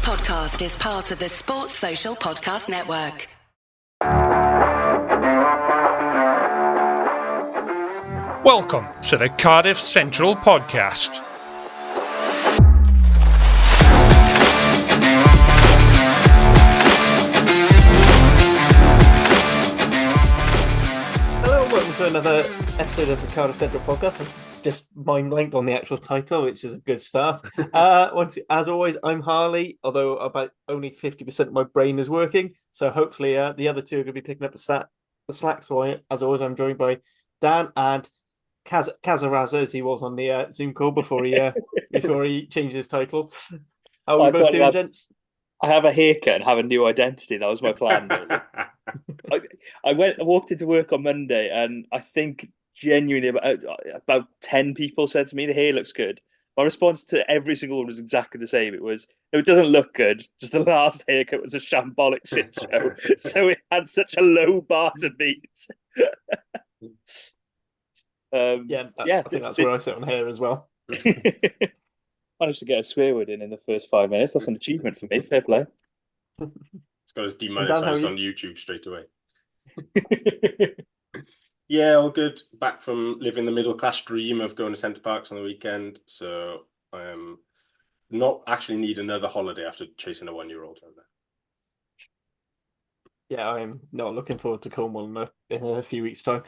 podcast is part of the Sports Social Podcast Network. Welcome to the Cardiff Central Podcast. Hello and welcome to another episode of the Cardiff Central Podcast. I'm just mind blanked on the actual title, which is a good start. As always, I'm Harley, although about only 50% of my brain is working. So hopefully the other two are going to be picking up the slack. So as always, I'm joined by Dan and Kazaraza, as he was on the Zoom call before he changed his title. How are we both doing, gents? I have a haircut and have a new identity. That was my plan. I walked into work on Monday, and I think genuinely about 10 people said to me, "The hair looks good." My response to every single one was exactly the same. It was, "No, it doesn't look good. Just the last haircut was a shambolic shit show." So it had such a low bar to beat. I think that's where I sit on hair as well. Managed to get a swear word in the first 5 minutes. That's an achievement for me. Fair play. It's got us demonetized on YouTube straight away. Yeah, all good. Back from living the middle class dream of going to Center Parcs on the weekend. So I am not actually need another holiday after chasing a 1-year-old over there. Yeah, I am not looking forward to Cornwall in a few weeks' time.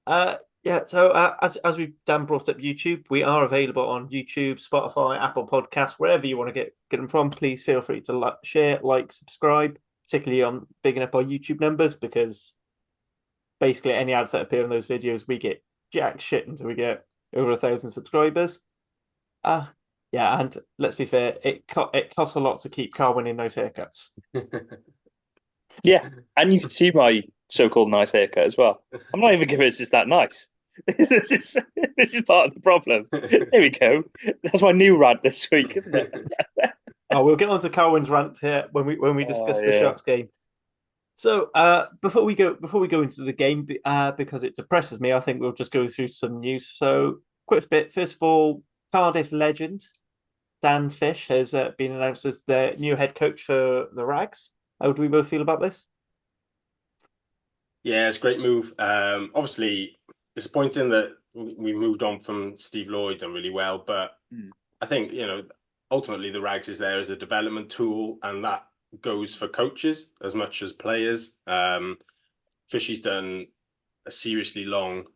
So as Dan brought up YouTube, we are available on YouTube, Spotify, Apple Podcasts, wherever you want to get them from. Please feel free to share, subscribe, particularly on bigging up our YouTube numbers, because basically any ads that appear in those videos, we get jack shit until we get over 1,000 subscribers. And let's be fair, it costs a lot to keep Carl winning those haircuts. Yeah, and you can see my so-called nice haircut as well. I'm not even convinced it's that nice. This is part of the problem. There we go. That's my new rant this week, isn't it? We'll get on to Carwyn's rant here when we discuss the Sharks game. So before we go into the game, because it depresses me, I think we'll just go through some news. So quick bit. First of all, Cardiff legend Dan Fish has been announced as the new head coach for the Rags. How do we both feel about this? Yeah, it's a great move. Obviously, disappointing that we moved on from Steve Lloyd, done really well. But I think, ultimately the Rags is there as a development tool, and that goes for coaches as much as players. Fishy's done a seriously long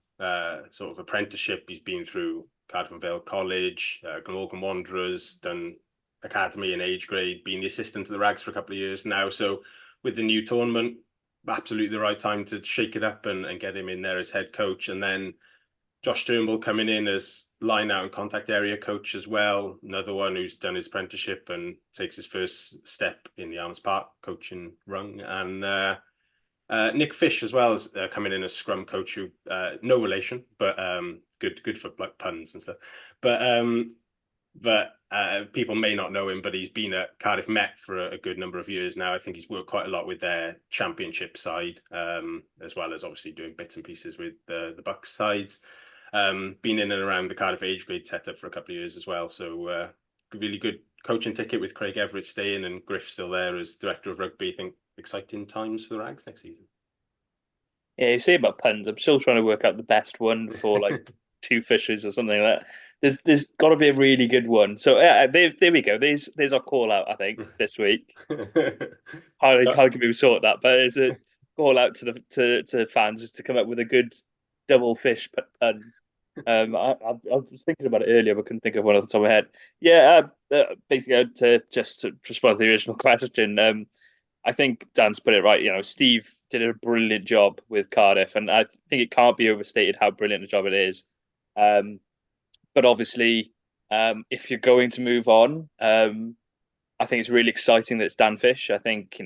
sort of apprenticeship. He's been through Cardiff and Vale College, Glamorgan Wanderers, done academy and age grade, been the assistant to the Rags for a couple of years now. So with the new tournament, absolutely the right time to shake it up and get him in there as head coach. And then Josh Turnbull coming in as line out and contact area coach as well. Another one who's done his apprenticeship and takes his first step in the Arms Park coaching rung. And Nick Fish as well as coming in as scrum coach, who no relation, but good for like puns and stuff. But people may not know him, but he's been at Cardiff Met for a good number of years now. I think he's worked quite a lot with their championship side, as well as obviously doing bits and pieces with the Bucks sides. Been in and around the Cardiff age grade setup for a couple of years as well. So really good coaching ticket with Craig Everett staying and Griff still there as director of rugby. I think exciting times for the Rags next season. Yeah, you say about puns. I'm still trying to work out the best one for like two fishes or something like that. There's got to be a really good one. So there we go. There's our call out, I think, this week. How can we sort that? But it's a call out to fans to come up with a good double fish pun. I was thinking about it earlier, but couldn't think of one off the top of my head. Yeah, basically to respond to the original question. I think Dan's put it right. Steve did a brilliant job with Cardiff, and I think it can't be overstated how brilliant a job it is. But obviously, if you're going to move on, I think it's really exciting that it's Dan Fish. I think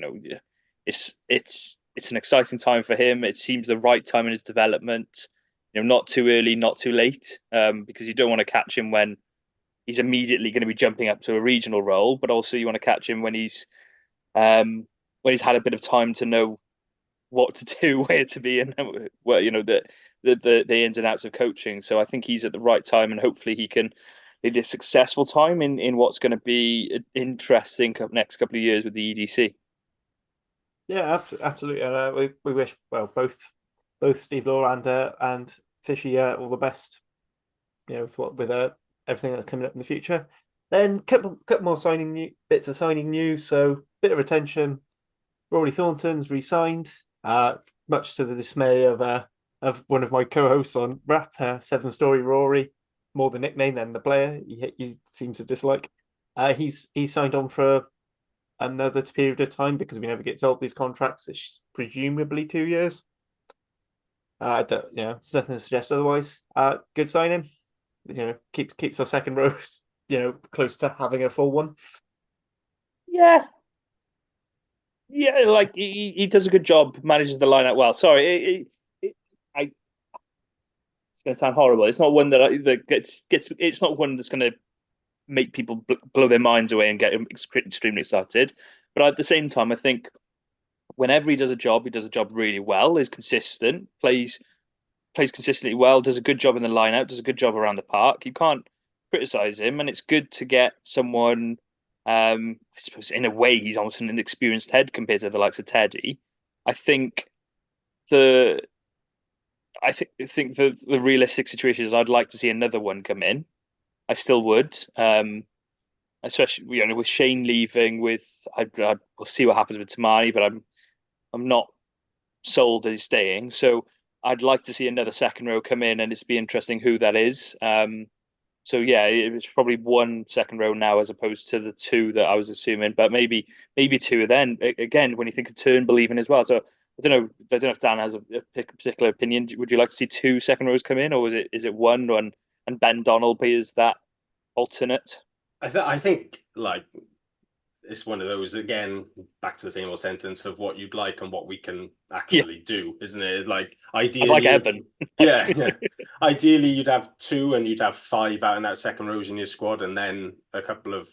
it's an exciting time for him. It seems the right time in his development. Not too early, not too late, because you don't want to catch him when he's immediately going to be jumping up to a regional role, but also you want to catch him when he's had a bit of time to know what to do, where to be, and the ins and outs of coaching. So I think he's at the right time, and hopefully he can maybe a successful time in what's going to be an interesting next couple of years with the EDC. Yeah, absolutely. We wish both Steve Law and Fishy all the best. With everything that's coming up in the future. Then couple more bits of signing news. So bit of attention. Rory Thornton's re-signed, much to the dismay of one of my co-hosts on Rap, 7 Story Rory, more the nickname than the player. He seems to dislike. He's signed on for another period of time because we never get told these contracts. It's presumably 2 years. I don't, it's nothing to suggest otherwise. Good signing. Keeps our second row, close to having a full one. Yeah, like he does a good job, manages the line out well. Sorry, it's going to sound horrible. It's not one that gets. It's not one that's going to make people blow their minds away and get extremely excited. But at the same time, I think whenever he does a job really well. Is consistent, plays consistently well, does a good job in the line out, does a good job around the park. You can't criticize him, and it's good to get someone. I suppose in a way he's almost an inexperienced head compared to the likes of Teddy. I think the realistic situation is I'd like to see another one come in. I still would, especially with Shane leaving. We'll see what happens with Tamani, but I'm not sold that he's staying. So I'd like to see another second row come in, and it's be interesting who that is. So yeah, it's probably 1 second row now as opposed to the 2 that I was assuming, but maybe 2 then. Again, when you think of Turnbull leaving as well. So I don't know if Dan has a particular opinion. Would you like to see 2 second rows come in, or is it 1 and Ben Donald be as that alternate? I think like it's one of those, again, back to the same old sentence of what you'd like and what we can actually do, isn't it? Like ideally, I like Eben. yeah. Ideally, you'd have 2 and you'd have 5 out in that second rows in your squad, and then a couple of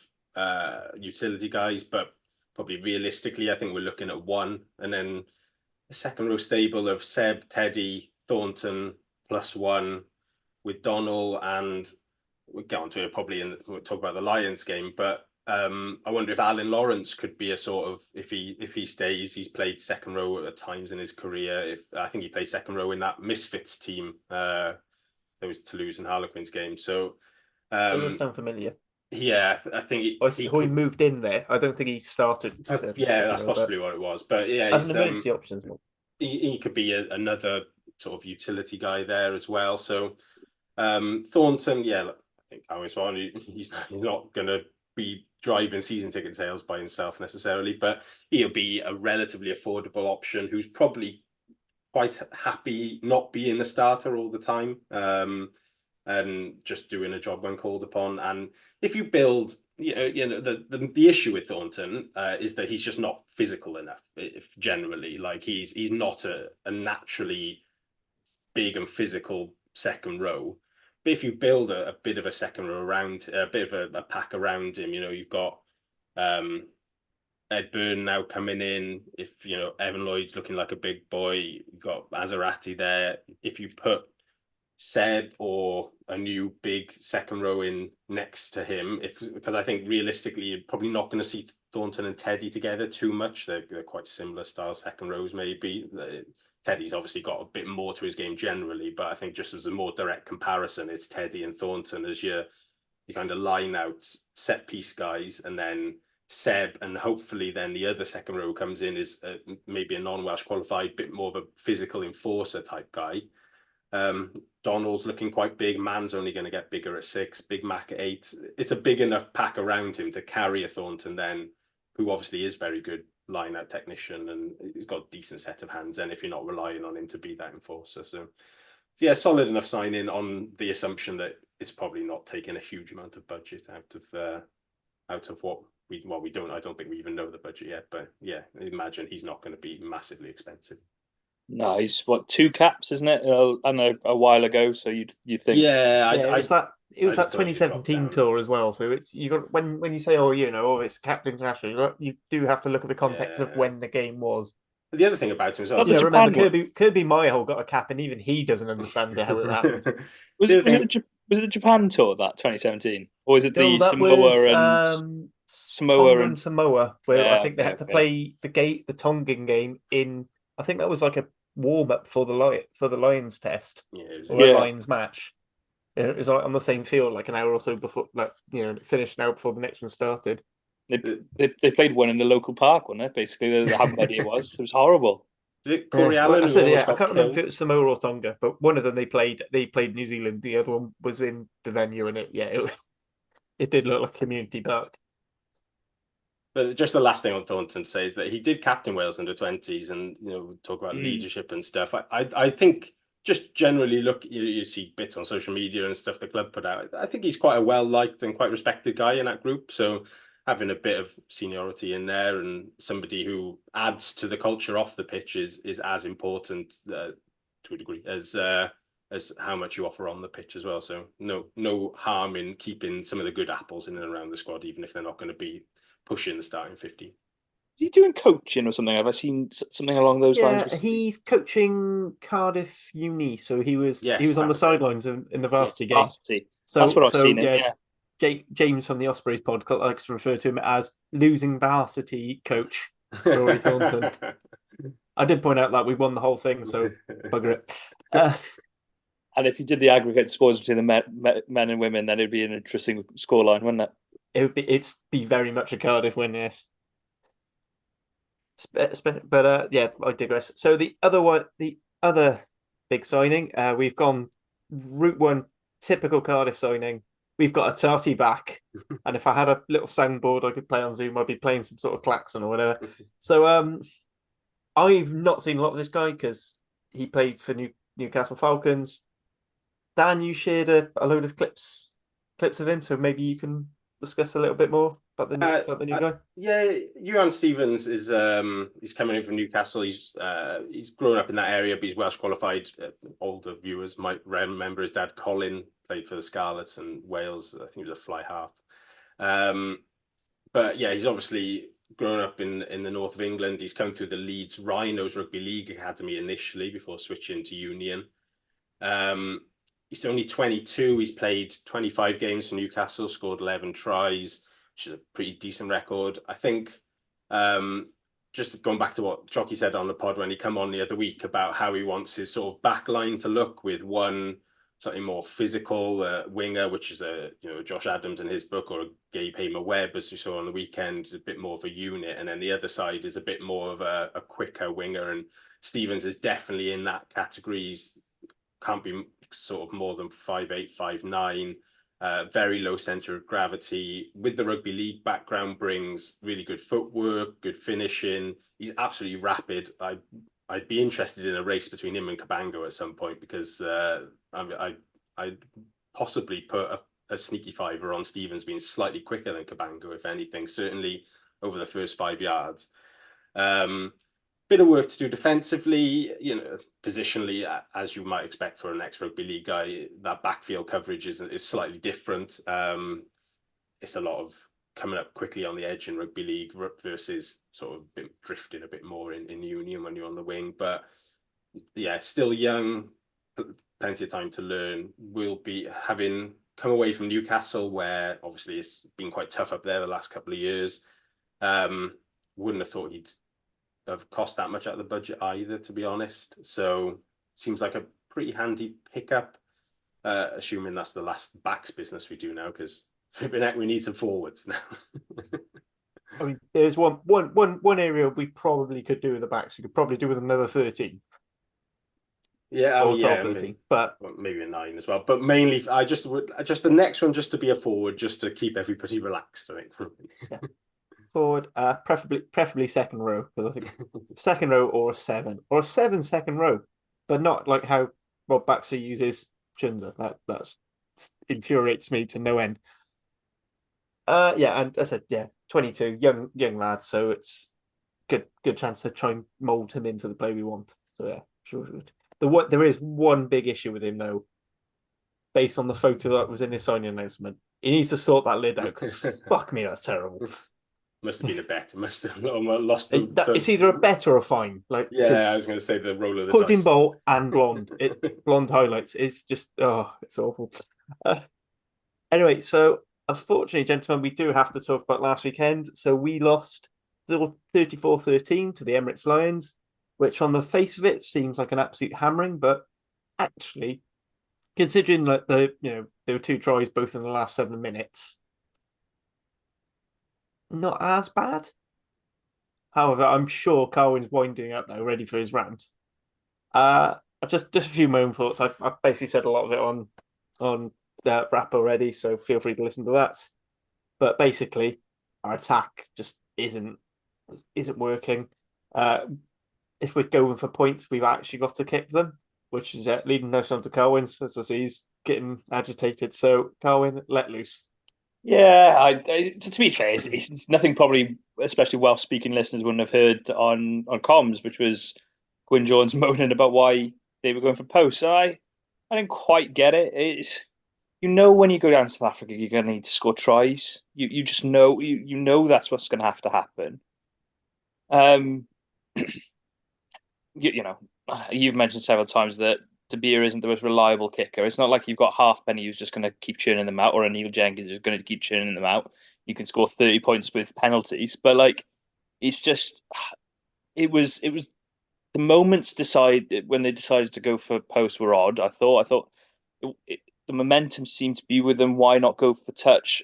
utility guys. But probably realistically, I think we're looking at 1, and then the second row stable of Seb, Teddy, Thornton +1 with Donald, and we'll get onto it probably we'll talk about the Lions game, but. I wonder if Alan Lawrence could be a sort of, if he stays, he's played second row at times in his career. I think he played second row in that Misfits team, those Toulouse and Harlequins games. So it does sound familiar. Yeah, I think he moved in there. I don't think he started. That's possibly what it was. But yeah, as an emergency options. He could be another sort of utility guy there as well. So Thornton, I think he's not going to be driving season ticket sales by himself necessarily, but he'll be a relatively affordable option who's probably quite happy not being the starter all the time, and just doing a job when called upon. And if you build, the issue with Thornton is that he's just not physical enough. If generally, like he's not a naturally big and physical second row. But if you build a bit of a second row around, a bit of a pack around him, you've got Ed Byrne now coming in. If Evan Lloyd's looking like a big boy, you've got Maserati there. If you put Seb or a new big second row in next to him, because I think realistically you're probably not going to see Thornton and Teddy together too much. They're quite similar style second rows maybe. Teddy's obviously got a bit more to his game generally, but I think just as a more direct comparison, it's Teddy and Thornton as your kind of line out set piece guys, and then Seb, and hopefully then the other second row comes in is maybe a non-Welsh qualified, bit more of a physical enforcer type guy. Donald's looking quite big. Man's only going to get bigger at 6, Big Mac at 8. It's a big enough pack around him to carry a Thornton then, who obviously is very good line out technician, and he's got a decent set of hands, and if you're not relying on him to be that enforcer. So yeah, solid enough sign in on the assumption that it's probably not taking a huge amount of budget out of what we don't. I don't think we even know the budget yet, but yeah, imagine he's not going to be massively expensive. No, he's 2 caps, isn't it? I know a while ago, so you think it was that 2017 tour as well. So it's you got when you say it's capped international, you do have to look at the context of when the game was. The other thing about him as well, remember Kirby Myhole got a cap, and even he doesn't understand how it happened. Was it Was it the Japan tour that 2017, or is it the No, that Samoa was and Samoa Tonga and and Samoa, where I yeah, think they had to okay. play the Tongan game in. I think that was like a warm up for the Lions test Yeah, it was, or a Yeah. Lions match. It was like on the same field, like an hour or so before, like it finished an hour before the next one started. They played one in the local park, wasn't it? Basically, how muddy it was. It was horrible. is it Yeah, Corey well, Allen I who said, almost yeah, I got can't remember if killed? it was Samoa or Tonga, but one of them they played New Zealand. The other one was in the venue, and it did look like a community park. But just the last thing on Thornton to say is that he did captain Wales under 20s, and talk about Mm. leadership and stuff. I think just generally look, you see bits on social media and stuff the club put out. I think he's quite a well liked and quite respected guy in that group. So having a bit of seniority in there and somebody who adds to the culture off the pitch is as important to a degree as how much you offer on the pitch as well. So no harm in keeping some of the good apples in and around the squad, even if they're not going to be pushing the starting 50. Is he doing coaching or something? Have I seen something along those lines? Yeah, he's coaching Cardiff Uni, so he was Yes, on the that's it. sidelines in the varsity game. Varsity. So That's what I've so seen. yeah, Yeah. James from the Ospreys pod likes to refer to him as losing varsity coach Rory Thornton. I did point out that we won the whole thing, so bugger it. And if you did the aggregate scores between the men and women, then it'd be an interesting scoreline, wouldn't it? It'd be very much a Cardiff win, yes. But yeah, I digress. So the other big signing, we've gone Route One, typical Cardiff signing. We've got a Tarty back, and if I had a little soundboard I could play on Zoom, I'd be playing some sort of klaxon or whatever. So I've not seen a lot of this guy because he played for Newcastle Falcons. Dan, you shared a load of clips of him, so maybe you can discuss a little bit more about the new guy. Yeah, Ewan Stevens is he's coming in from Newcastle. He's grown up in that area, but he's Welsh qualified. Older viewers might remember his dad Colin played for the Scarlets and Wales. I think he was a fly half. But yeah, he's obviously grown up in the north of England. He's come through the Leeds Rhinos Rugby League Academy initially before switching to Union. He's only 22. He's played 25 games for Newcastle, scored 11 tries, which is a pretty decent record. I think just going back to what Chocky said on the pod when he came on the other week about how he wants his sort of back line to look, with one slightly more physical winger, which is Josh Adams in his book, or a Gabe Hamer-Webb, as we saw on the weekend, a bit more of a unit. And then the other side is a bit more of a quicker winger. And Stevens is definitely in that category. He's can't be sort of more than 5'8", 5'9", very low center of gravity. With the rugby league background, brings really good footwork, good finishing. He's absolutely rapid. I'd be interested in a race between him and Cabango at some point, because I'd possibly put a sneaky fiver on Stevens being slightly quicker than Cabango, if anything, certainly over the first 5 yards. Bit of work to do defensively, positionally, as you might expect for an ex-rugby league guy. That backfield coverage is slightly different. It's a lot of coming up quickly on the edge in rugby league versus sort of drifting a bit more in Union when you're on the wing. But yeah, still young, plenty of time to learn. Will be having come away from Newcastle, where obviously it's been quite tough up there the last couple of years. Wouldn't have thought he'd have cost that much out of the budget either, to be honest. So seems like a pretty handy pickup, assuming that's the last backs business we do now, because we need some forwards now. I mean, there's one area we probably could do with the backs. We could probably do with another 13. Yeah, or 12, 13, but maybe a 9 as well. But mainly, I just the next one just to be a forward, just to keep everybody relaxed, I think. Yeah. Forward, preferably second row, because I think second row or a 7 second row, but not like how Rob Baxter uses Chinza. That infuriates me to no end. Yeah, and as I said, 22, young lad, so it's good chance to try and mold him into the play we want. So yeah, sure. There is one big issue with him though, based on the photo that was in his signing announcement. He needs to sort that lid out, because fuck me, that's terrible. Must have been a bet. Must have lost. It's either a bet or a fine. I was going to say the roll of the pudding dice. bowl and blonde. Blonde highlights. It's just it's awful. Anyway, so unfortunately, gentlemen, we do have to talk about last weekend. So we lost 34-13 to the Emirates Lions, which on the face of it seems like an absolute hammering, but actually, considering that there were 2 tries both in the last 7 minutes, not as bad. However, I'm sure Carwyn's winding up now, ready for his rant. Just a few of my own thoughts. I've basically said a lot of it on the wrap already, so feel free to listen to that. But basically, our attack just isn't working. If we're going for points, we've actually got to kick them, which is leading us on to Carwyn, as he's getting agitated. So, Carwyn, let loose. Yeah, to be fair, it's nothing probably, especially Welsh-speaking listeners wouldn't have heard on comms, which was Gwyn Jones moaning about why they were going for posts. So I didn't quite get it. It's when you go down to South Africa, you're going to need to score tries. You just know you know that's what's going to have to happen. You've mentioned several times that De Beer isn't the most reliable kicker. It's not like you've got Halfpenny who's just going to keep churning them out, or a Neil Jenkins who's going to keep churning them out. You can score 30 points with penalties, but it's just it was the moments when they decided to go for posts were odd. I thought the momentum seemed to be with them. Why not go for touch?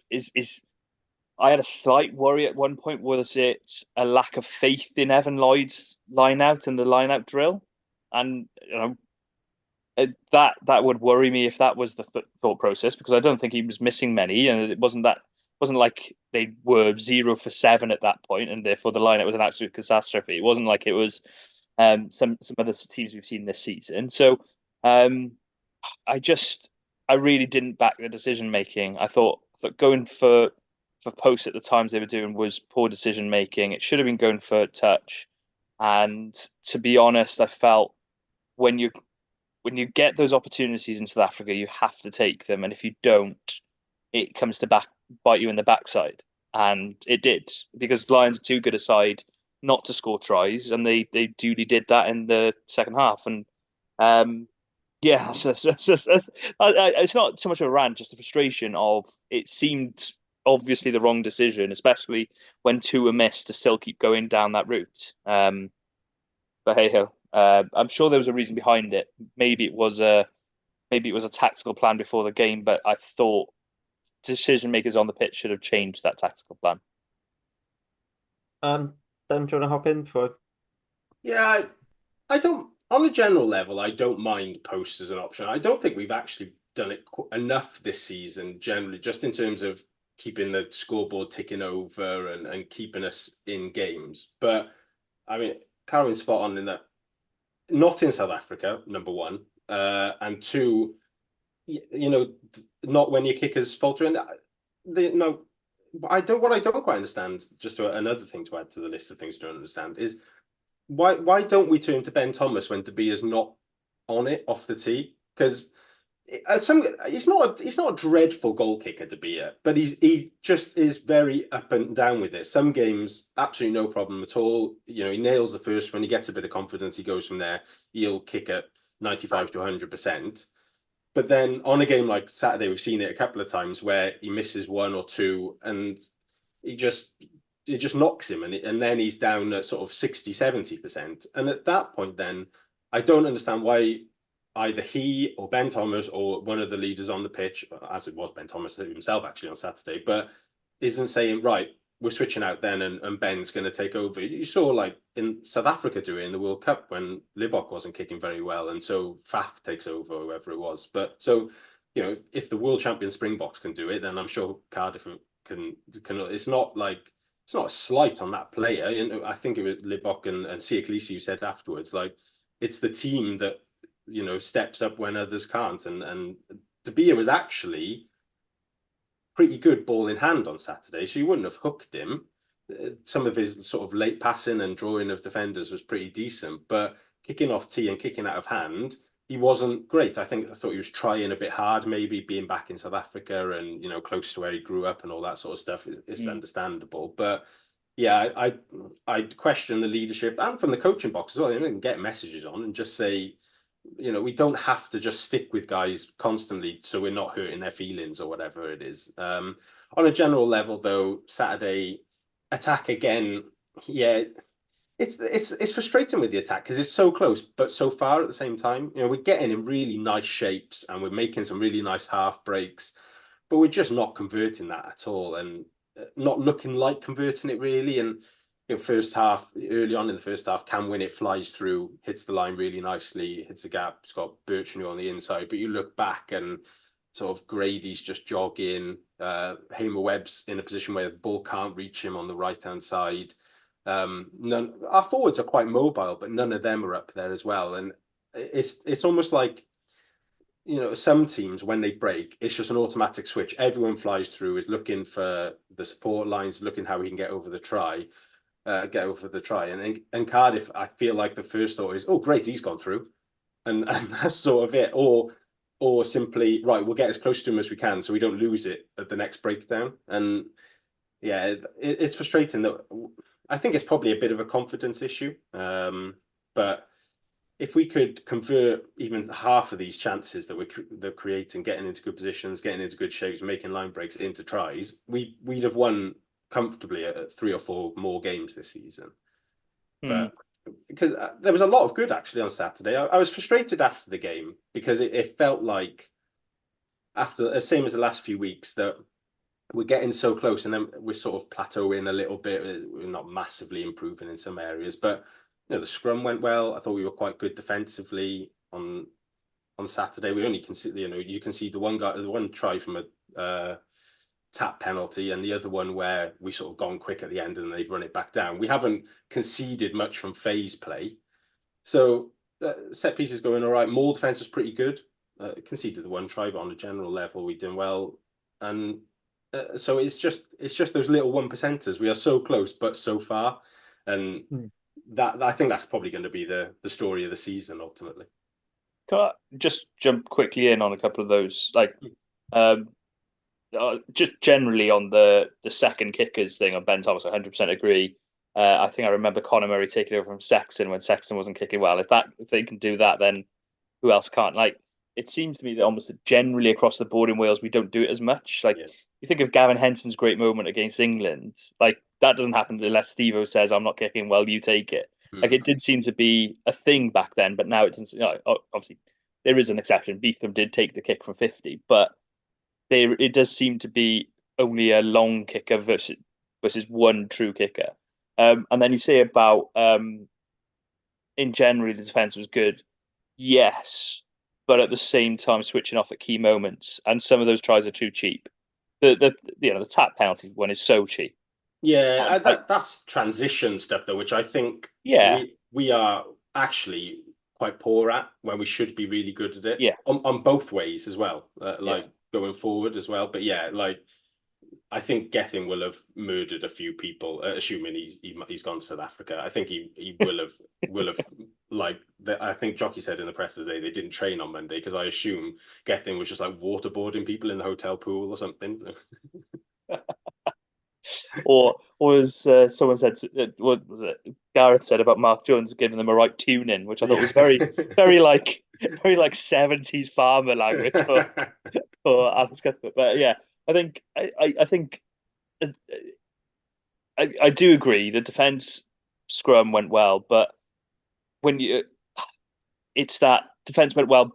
I had a slight worry at one point. Was it a lack of faith in Evan Lloyd's line out and the line out drill? And that would worry me if that was the thought process, because I don't think he was missing many, and it wasn't like they were 0 for 7 at that point, and therefore the lineup was an absolute catastrophe. It wasn't like it was some other teams we've seen this season. So I really didn't back the decision making. I thought that going for posts at the times they were doing was poor decision making. It should have been going for touch. And to be honest, I felt when you get those opportunities in South Africa, you have to take them. And if you don't, it comes to bite you in the backside. And it did, because Lions are too good a side not to score tries, and they duly did that in the second half. And it's not so much a rant, just a frustration of it seemed obviously the wrong decision, especially when 2 were missed, to still keep going down that route. But hey ho, I'm sure there was a reason behind it. Maybe it was a tactical plan before the game, but I thought decision makers on the pitch should have changed that tactical plan. Dan, do you want to hop in for? Yeah, I don't. On a general level, I don't mind posts as an option. I don't think we've actually done it enough this season, generally, just in terms of keeping the scoreboard ticking over and keeping us in games. But I mean, Carwyn's spot on in that. Not in South Africa, number one, and 2, not when your kickers faltering. What I don't quite understand. Just another thing to add to the list of things to understand is why don't we turn to Ben Thomas when De Beer's not on it off the tee? Because he's not a dreadful goal kicker, De Beer, but he just is very up and down with it. Some games, absolutely no problem at all. He nails the first. When he gets a bit of confidence, he goes from there. He'll kick at 95 to 100%. But then on a game like Saturday, we've seen it a couple of times where he misses 1 or 2, and it just knocks him, and then he's down at sort of 60, 70%. And at that point, then I don't understand why either he or Ben Thomas or one of the leaders on the pitch, as it was Ben Thomas himself actually on Saturday, but isn't saying, right, we're switching out then and Ben's going to take over. You saw like in South Africa do it in the World Cup when Libbok wasn't kicking very well, and so Faf takes over, whoever it was. But so, if the world champion Springboks can do it, then I'm sure Cardiff can. It's not a slight on that player. I think it was Libbok and Siya Kolisi who said afterwards, like, it's the team that steps up when others can't, and De Beer was actually pretty good ball in hand on Saturday, so you wouldn't have hooked him. Some of his sort of late passing and drawing of defenders was pretty decent, but kicking off tee and kicking out of hand, he wasn't great. I thought he was trying a bit hard, maybe being back in South Africa and close to where he grew up and all that sort of stuff. It's understandable, but yeah, I question the leadership and from the coaching box as well. They can get messages on and just say, we don't have to just stick with guys constantly so we're not hurting their feelings or whatever it is. On a general level, though, Saturday attack again, yeah, it's frustrating with the attack because it's so close but so far at the same time. We're getting in really nice shapes and we're making some really nice half breaks, but we're just not converting that at all and not looking like converting it really. And first half, early on in the first half, Cam Winnett flies through, hits the line really nicely, hits the gap. It's got Bertrand on the inside, but you look back and sort of Grady's just jogging. Hamer Webb's in a position where the ball can't reach him on the right-hand side. Our forwards are quite mobile, but none of them are up there as well. And it's almost like, some teams, when they break, it's just an automatic switch. Everyone flies through, is looking for the support lines, looking how he can get over the try. And Cardiff, I feel like the first thought is, oh great, he's gone through, and that's sort of it. Or simply, right, we'll get as close to him as we can so we don't lose it at the next breakdown. And yeah, it's frustrating. That I think it's probably a bit of a confidence issue, but if we could convert even half of these chances that they're creating, getting into good positions, getting into good shapes, making line breaks into tries, we'd have won comfortably at 3 or 4 more games this season. But because there was a lot of good actually on Saturday. I was frustrated after the game because it felt like after, same as the last few weeks, that we're getting so close and then we're sort of plateauing a little bit. We're not massively improving in some areas, but the scrum went well. I thought we were quite good defensively on Saturday. We only conceded, you can see the one try from a tap penalty and the other one where we sort of gone quick at the end and they've run it back down. We haven't conceded much from phase play. So set pieces going all right. Maul defense was pretty good. Conceded the one try, but on a general level, we did well. And so it's just those little 1%ers. We are so close, but so far. And that I think that's probably going to be the story of the season ultimately. Can I just jump quickly in on a couple of those? Just generally on the second kickers thing on Ben Thomas, I 100% agree. I think I remember Conor Murray taking over from Sexton when Sexton wasn't kicking well. If they can do that, then who else can't? It seems to me that almost generally across the board in Wales, we don't do it as much. You think of Gavin Henson's great moment against England, that doesn't happen unless Steve-O says, I'm not kicking well, you take it. It did seem to be a thing back then, but now it doesn't. Obviously, there is an exception. Beetham did take the kick from 50, but it does seem to be only a long kicker versus one true kicker. And then you say about in general the defense was good, yes, but at the same time switching off at key moments, and some of those tries are too cheap. The tap penalty one is so cheap. Yeah, that's transition stuff though, which I think we are actually quite poor at when we should be really good at it. Yeah, on both ways as well, going forward as well. But yeah, I think Gethin will have murdered a few people, assuming he's gone to South Africa. I think he will have I think Jockey said in the press today they didn't train on Monday because I assume Gethin was just waterboarding people in the hotel pool or something. or as someone said, what was it? Gareth said about Mark Jones giving them a right tune in, which I thought was very, very very 70s farmer language for Alex Cuthbert. But yeah, I think I do agree the defense scrum went well, but it's that defense went well,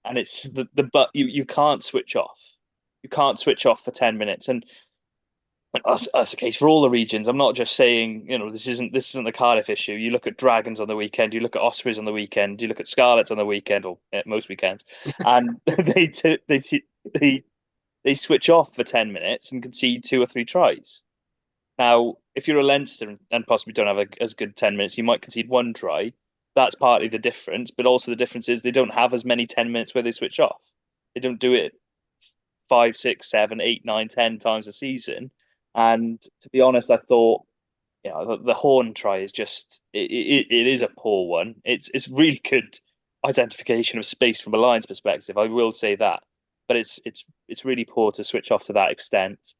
and it's the but you can't switch off. You can't switch off for 10 minutes, and that's the case for all the regions. I'm not just saying, this isn't the Cardiff issue. You look at Dragons on the weekend, you look at Ospreys on the weekend, you look at Scarlets on the weekend, or most weekends, and they switch off for 10 minutes and concede 2 or 3 tries. Now, if you're a Leinster and possibly don't have as good 10 minutes, you might concede 1 try. That's partly the difference, but also the difference is they don't have as many 10 minutes where they switch off. They don't do it 5, 6, 7, 8, 9, 10 times a season. And to be honest, I thought, the Horn try is just it is a poor one. It's really good identification of space from a Lions perspective. I will say that, but it's really poor to switch off to that extent.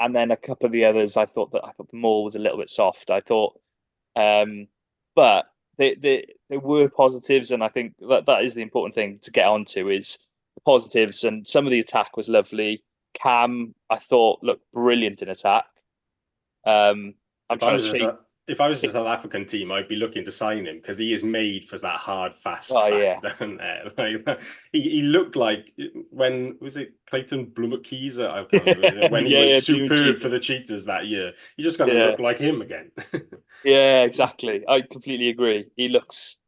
And then a couple of the others, I thought the Maul was a little bit soft. I thought, but there were positives, and I think that is the important thing to get onto is the positives. And some of the attack was lovely. Cam, I thought, looked brilliant in attack. I'm If I trying to was shape. if I was a South African team, I'd be looking to sign him because he is made for that hard, fast Oh, track yeah. down there. Like, he looked like when was it Clayton Blumenkies? I can't remember when he Yeah, was yeah, superb Blumenkies. for the Cheetahs that year. He just going to Yeah, look like him again. yeah, exactly. I completely agree. He looks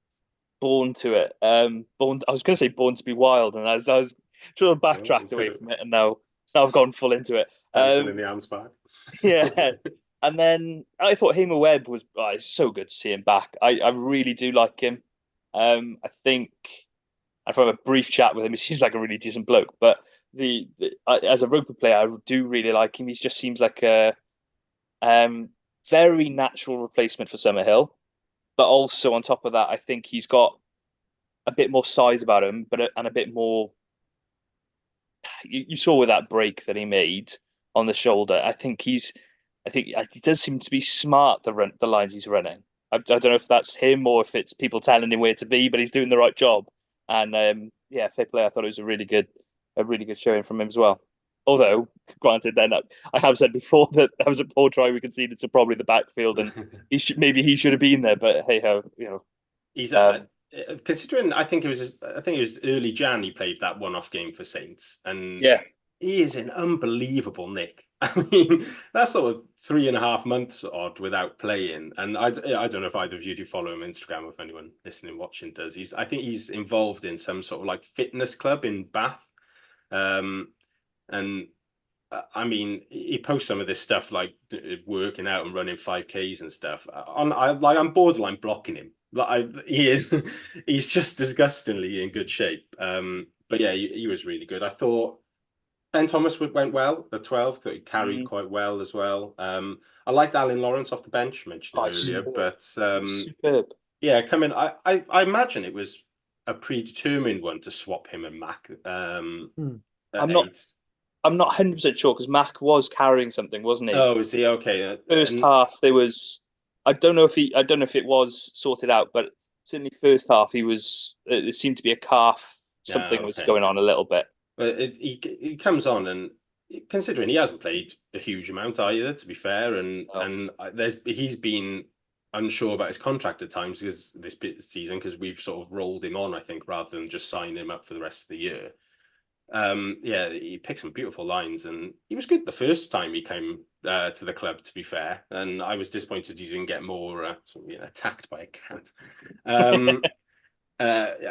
born to it. Born. I was going to say born to be wild, and as I was sort of Oh, he backtracked could away have from it, and now I've gone full into it. dancing in the arms back. Yeah. And then I thought Hamer Webb was it's so good to see him back. I really do like him. I think and from a brief chat with him, he seems like a really decent bloke. But as a rugby player, I do really like him. He just seems like a very natural replacement for Summerhill. But also on top of that, I think he's got a bit more size about him, and a bit more. You saw with that break that he made on the shoulder. I think he does seem to be smart the lines he's running. I don't know if that's him or if it's people telling him where to be, but he's doing the right job. And yeah, fair play. I thought it was a really good showing from him as well. Although, granted, then I have said before that that was a poor try we conceded to probably the backfield, and maybe he should have been there. But hey ho, He's um, considering. I think it was early Jan. He played that one-off game for Saints, and yeah, he is in unbelievable nick. I mean, that's sort of 3.5 months odd without playing. And I don't know if either of you do follow him on Instagram, or if anyone listening, watching does. I think he's involved in some sort of like fitness club in Bath. And I mean, he posts some of this stuff like working out and running 5Ks and stuff. I'm borderline blocking him. He is, he's just disgustingly in good shape. But yeah, he was really good. I thought Ben Thomas went well at 12. That he carried quite well as well. I liked Alan Lawrence off the bench, mentioned earlier, superb, but superb. yeah, coming. I imagine it was a predetermined one to swap him and Mac. At I'm not 8. I'm not 100% sure because Mac was carrying something, wasn't he? Oh, is he okay? First half there was I don't know if it was sorted out, but certainly first half he was it seemed to be a calf. Something was Okay. going on a little bit. But he comes on, and considering he hasn't played a huge amount either, to be fair, and he's been unsure about his contract at times because this season, because we've sort of rolled him on, I think, rather than just sign him up for the rest of the year. Yeah, he picked some beautiful lines, and he was good the first time he came to the club, to be fair. And I was disappointed he didn't get more attacked by a cat.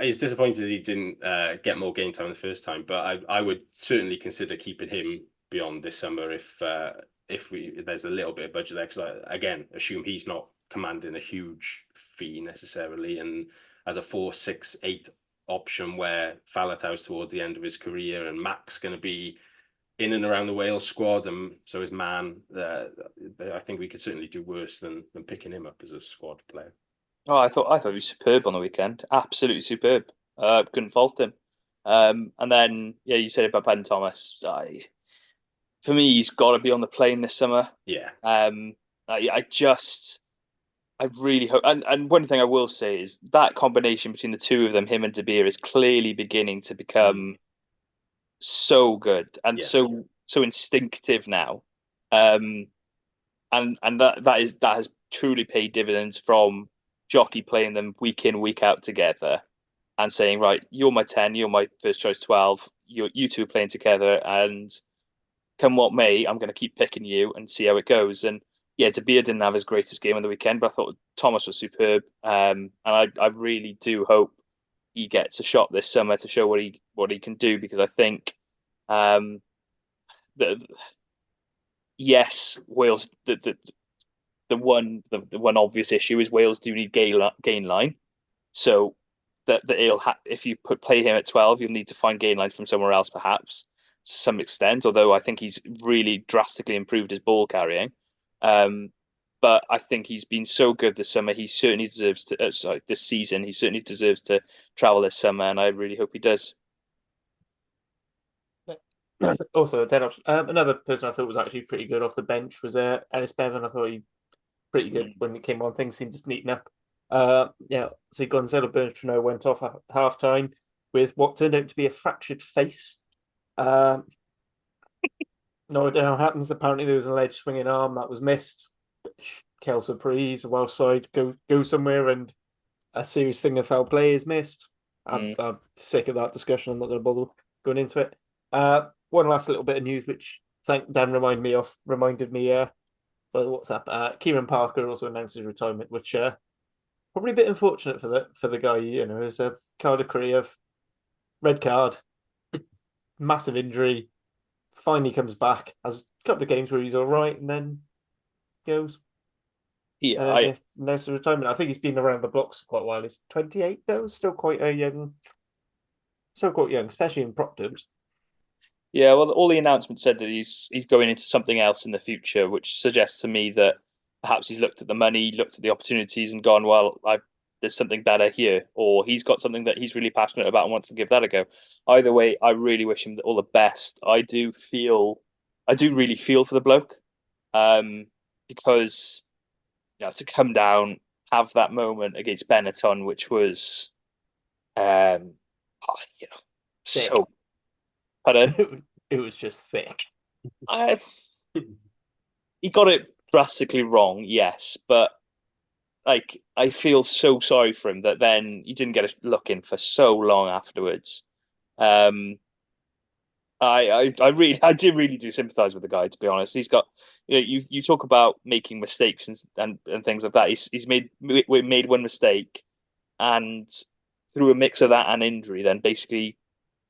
He's disappointed he didn't get more game time the first time, but I would certainly consider keeping him beyond this summer if there's a little bit of budget there, because I again assume he's not commanding a huge fee necessarily, and as a 4-6-8 option where Faletau's toward the end of his career and Mac's going to be in and around the Wales squad, and so is Man. I think we could certainly do worse than picking him up as a squad player. Oh, I thought he was superb on the weekend. Absolutely superb. Couldn't fault him. And then yeah, you said about Ben Thomas. For me, he's got to be on the plane this summer. Yeah. I really hope. And one thing I will say is that combination between the two of them, him and De Beer, is clearly beginning to become so good and so instinctive now. And that has truly paid dividends from Jockey playing them week in, week out together and saying, right, you're my 10, you're my first choice 12, you two are playing together, and come what may, I'm going to keep picking you and see how it goes. And yeah, De Beer didn't have his greatest game on the weekend, but I thought Thomas was superb. And I really do hope he gets a shot this summer to show what he can do, because I think yes, Wales the one obvious issue is Wales do need gain line, so that if you play him at 12, you'll need to find gain lines from somewhere else, perhaps to some extent. Although I think he's really drastically improved his ball carrying, but I think he's been so good this summer. He certainly deserves to. This season, he certainly deserves to travel this summer, and I really hope he does. Also, a 10 option. Another person I thought was actually pretty good off the bench was Ellis Bevan. I thought he pretty good when he came on. Things seemed to neaten up So Gonzalo Bertrand went off at half time with what turned out to be a fractured face. No idea how it happens. Apparently, there was an alleged swinging arm that was missed. Kelso Breeze, a Welsh side, go somewhere and a serious thing of foul play is missed. I'm sick of that discussion. I'm not going to bother going into it. One last little bit of news, which thank Dan reminded me. WhatsApp. Kieran Parker also announced his retirement, which probably a bit unfortunate for the guy. You know, it's a card of red card, massive injury. Finally comes back, has a couple of games where he's all right, and then goes. Announced his retirement. I think he's been around the blocks for quite a while. He's 28 though, still quite young, especially in prop terms. Yeah, well, all the announcements said that he's going into something else in the future, which suggests to me that perhaps he's looked at the money, looked at the opportunities, and gone, well, there's something better here, or he's got something that he's really passionate about and wants to give that a go. Either way, I really wish him all the best. I do really feel for the bloke, because to come down, have that moment against Benetton, which was, so. Pardon? It was just thick. He got it drastically wrong, yes, but I feel so sorry for him that then he didn't get a look in for so long afterwards. I do really sympathise with the guy, to be honest. He's got, you talk about making mistakes and things like that. He's made one mistake, and through a mix of that and injury, then basically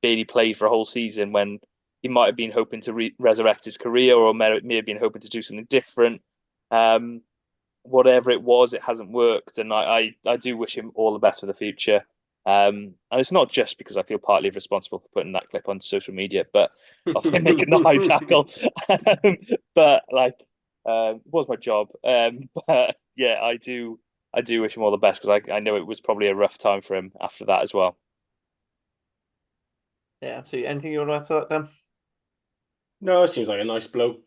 barely played for a whole season when he might have been hoping to resurrect his career, or may have been hoping to do something different. Whatever it was, it hasn't worked, and I do wish him all the best for the future. And it's not just because I feel partly responsible for putting that clip on social media, but of him making the high tackle. But it was my job. But yeah, I do wish him all the best, because I know it was probably a rough time for him after that as well. Yeah, absolutely. Anything you want to add to that, Dan? No, it seems like a nice bloke.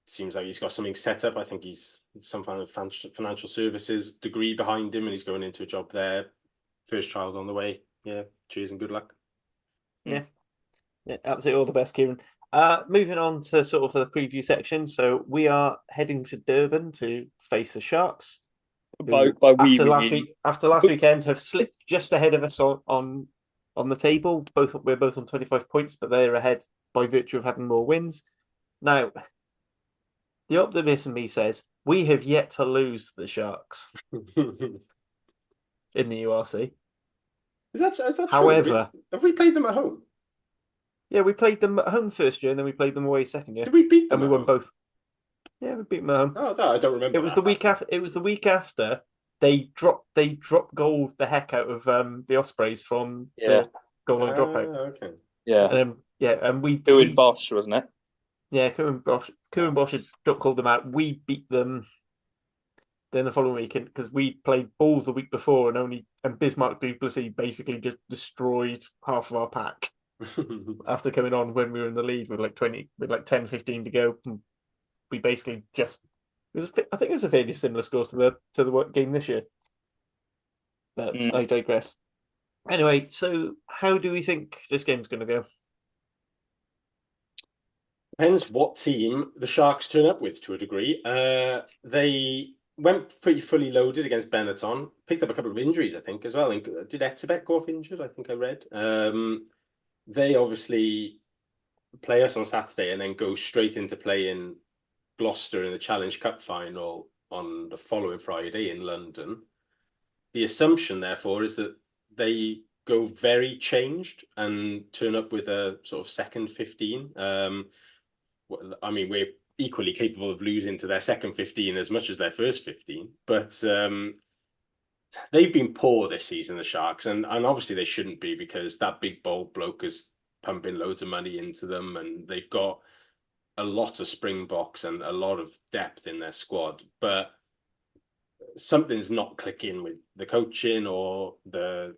Seems like he's got something set up. I think he's some kind of financial services degree behind him, and he's going into a job there. First child on the way. Yeah, cheers and good luck. Yeah, absolutely all the best, Kieran. Moving on to sort of the preview section. So we are heading to Durban to face the Sharks. After last weekend, have slipped just ahead of us on the table. We're both on 25 points, but they're ahead by virtue of having more wins. Now, the optimist in me says we have yet to lose the Sharks in the URC. Is that However, true? Have we played them at home? Yeah, we played them at home first year, and then we played them away second year. Did we beat them? And we won both. Yeah, we beat them at home. Oh, no, I don't remember. It was the week after. It was the week after they dropped goal the heck out of the Ospreys from the goal line dropout. Okay. Yeah. And we Doing Bosch, wasn't it? Yeah, Kieran Bosch had drop called them out. We beat them then the following weekend because we played Balls the week before, and Bismarck Duplessis basically just destroyed half of our pack after coming on when we were in the lead with 10, 15 to go. And we basically I think it was a fairly similar score to the game this year. But I digress. Anyway, so how do we think this game's going to go? Depends what team the Sharks turn up with to a degree. They went pretty fully loaded against Benetton. Picked up a couple of injuries, I think, as well. Did Etterbeck go off injured? I think I read. They obviously play us on Saturday and then go straight into playing Gloucester in the Challenge Cup final on the following Friday in London. The assumption, therefore, is that they go very changed and turn up with a sort of second 15. I mean, we're equally capable of losing to their second 15 as much as their first 15, but they've been poor this season, the Sharks, and obviously they shouldn't be, because that big bold bloke is pumping loads of money into them, and they've got a lot of Springboks and a lot of depth in their squad, but something's not clicking with the coaching or the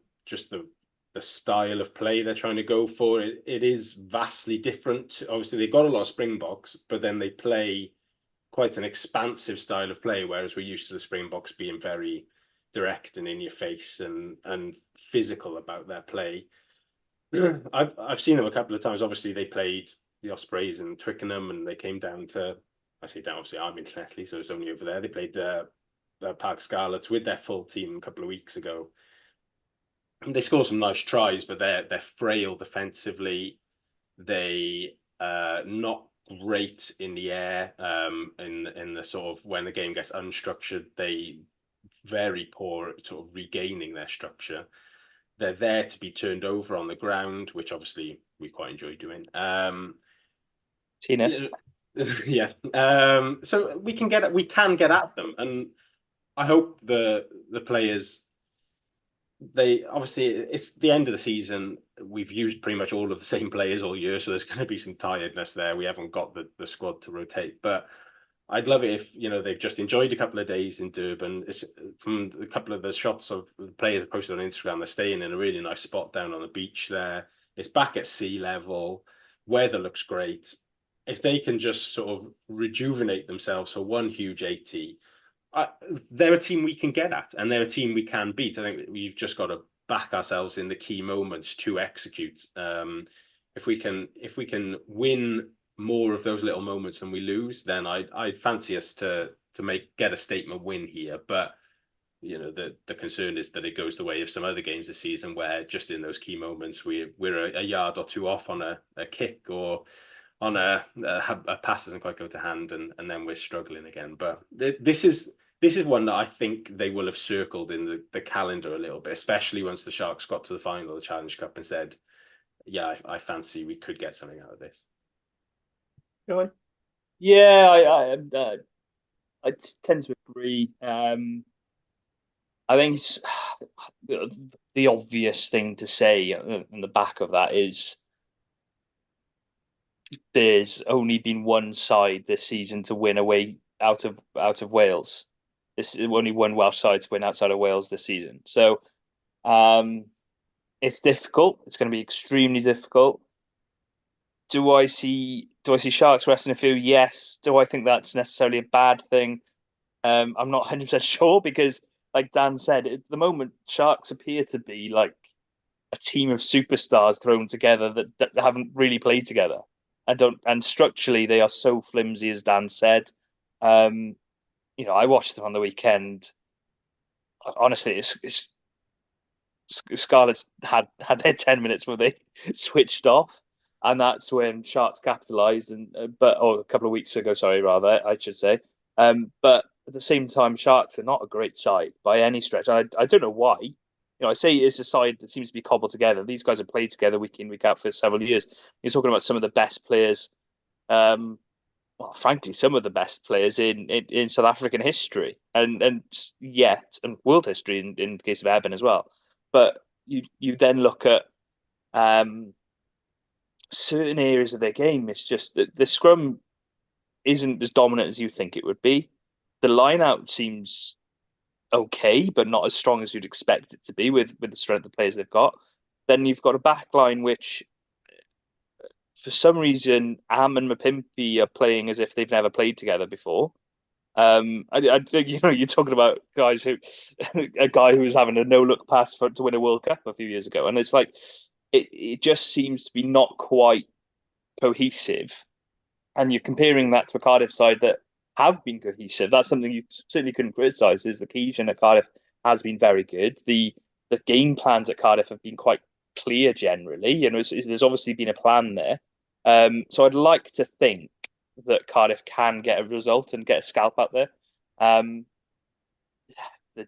style of play they're trying to go for. It is vastly different. Obviously, they've got a lot of Springboks, but then they play quite an expansive style of play, whereas we're used to the Springboks being very direct and in your face and physical about their play. I've seen them a couple of times. Obviously, they played the Ospreys and Twickenham, and they came down to, I say down, obviously I'm in Llanelli, so it's only over there. They played the Parc Scarlets with their full team a couple of weeks ago. And they scored some nice tries, but they're frail defensively. They not great in the air. In the sort of when the game gets unstructured, they very poor at sort of regaining their structure. They're there to be turned over on the ground, which obviously we quite enjoy doing. Seen it. Yeah. So we can get at them, and I hope the players. They obviously, it's the end of the season. We've used pretty much all of the same players all year, so there's going to be some tiredness there. We haven't got the squad to rotate, but I'd love it if they've just enjoyed a couple of days in Durban. It's, from a couple of the shots of the players posted on Instagram, they're staying in a really nice spot down on the beach there. It's back at sea level. Weather looks great. If they can just sort of rejuvenate themselves for one huge 80. They're a team we can get at, and they're a team we can beat. I think we've just got to back ourselves in the key moments to execute. If we can win more of those little moments than we lose, then I'd fancy us to get a statement win here. But the concern is that it goes the way of some other games this season, where just in those key moments we're a yard or two off on a kick or on a pass doesn't quite go to hand, and then we're struggling again. But this is one that I think they will have circled in the calendar a little bit, especially once the Sharks got to the final of the Challenge Cup and said, yeah, I fancy we could get something out of this. Go on. Yeah, I tend to agree. I think it's the obvious thing to say in the back of that is there's only been one side this season to win away out of Wales. This is only one Welsh side to win outside of Wales this season. So it's difficult. It's going to be extremely difficult. Do I see Sharks resting a few? Yes. Do I think that's necessarily a bad thing? I'm not 100% sure, because, like Dan said, at the moment, Sharks appear to be like a team of superstars thrown together that haven't really played together. And structurally, they are so flimsy, as Dan said. I watched them on the weekend. Honestly, it's Scarlets had their 10 minutes where they switched off, and that's when Sharks capitalised. A couple of weeks ago, I should say. But at the same time, Sharks are not a great side by any stretch. I don't know why. I say it's a side that seems to be cobbled together. These guys have played together week in, week out for several years. You're talking about some of the best players, frankly, some of the best players in South African history and world history in the case of Eben as well. But you then look at certain areas of their game. It's just that the scrum isn't as dominant as you think it would be. The line-out seems okay, but not as strong as you'd expect it to be with the strength of players they've got. Then you've got a back line which, for some reason, Am and Mapimpi are playing as if they've never played together before. You're talking about guys a guy who was having a no-look pass to win a World Cup a few years ago, and it's like it just seems to be not quite cohesive. And you're comparing that to a Cardiff side that have been cohesive. That's something you certainly couldn't criticise. Is the cohesion at Cardiff has been very good. The game plans at Cardiff have been quite clear generally. There's obviously been a plan there. So I'd like to think that Cardiff can get a result and get a scalp out there. The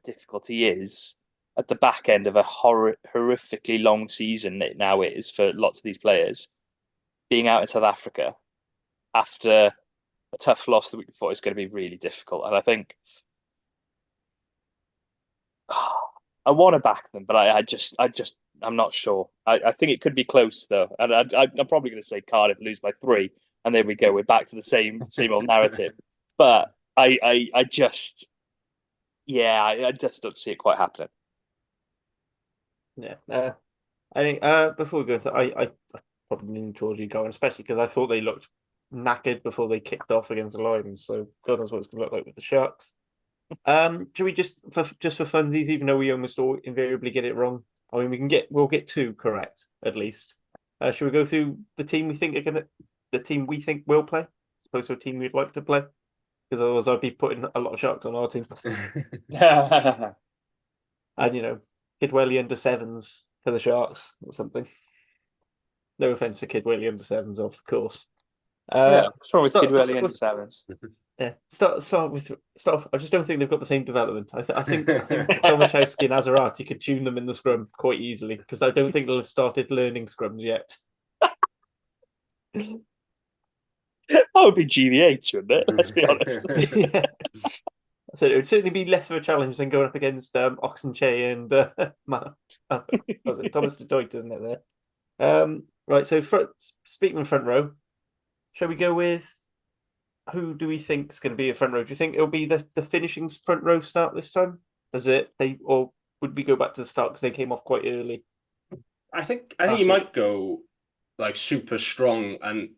difficulty is at the back end of a horrifically long season it now is for lots of these players, being out in South Africa after a tough loss the week before is going to be really difficult. And I think I want to back them, but I'm not sure. I think it could be close though, and I'm probably going to say Cardiff lose by 3, and there we go. We're back to the same old narrative. But I just don't see it quite happening. Yeah, I think before we go into, I probably lean towards you going, especially because I thought they looked knackered before they kicked off against the Lions. So God knows what it's going to look like with the Sharks. Should we just for funsies, even though we almost all invariably get it wrong? I mean, we'll get 2 correct at least. Should we go through the team we think will play, as opposed to a team we'd like to play? Because otherwise, I'd be putting a lot of sharks on our team. And Kidwelly under 7s for the Sharks or something. No offense to Kidwelly under 7s, of course. What's wrong with Kidwelly under 7s? Yeah, start off. I just don't think they've got the same development. I think Domachowski and Azarati could tune them in the scrum quite easily, because I don't think they'll have started learning scrums yet. That would be GVH, wouldn't it? Let's be honest. Yeah. So it would certainly be less of a challenge than going up against Oxenche and was it Thomas de Toit, isn't it there? Right. So speaking of front row, shall we go with who do we think is going to be a front row? Do you think it'll be the finishing front row start this time? Or would we go back to the start because they came off quite early? I think you might go like super strong and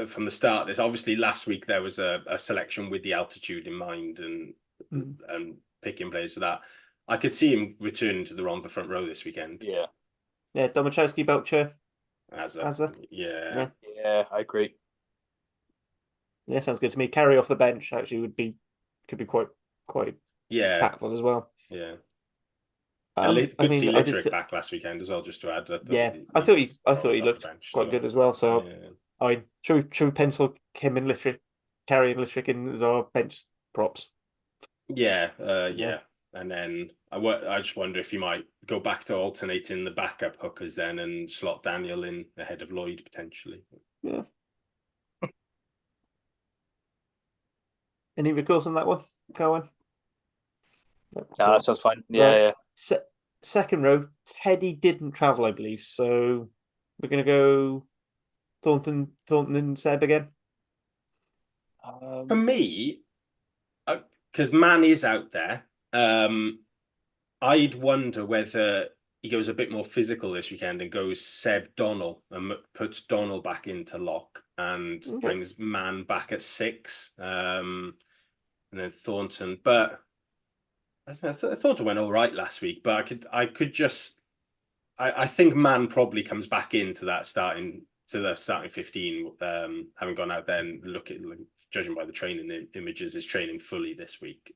from the start. There's obviously last week there was a selection with the altitude in mind and picking players for that. I could see him returning to the front row this weekend. Yeah, Domachowski, Belcher, Azza. Yeah, I agree. Yeah, sounds good to me. Carry off the bench actually could be quite impactful as well. Yeah. Good to see Litterick back last weekend as well. Just to add, I thought he looked quite good as well. So, should we pencil him and Litterick, Carey and Litterick in as our bench props? Yeah. And then I just wonder if you might go back to alternating the backup hookers then and slot Daniel in ahead of Lloyd potentially. Yeah. Any recourse on that one, Cohen? No, that sounds fine. Yeah. Second row, Teddy didn't travel, I believe, so we're going to go Thornton and Seb again. For me, because Mann is out there, I'd wonder whether he goes a bit more physical this weekend and goes Seb Donnell and puts Donnell back into lock and brings Mann back at 6, and then Thornton. But I thought it went all right last week. But I think Mann probably comes back into that starting 15, having gone out there and judging by the training images, is training fully this week.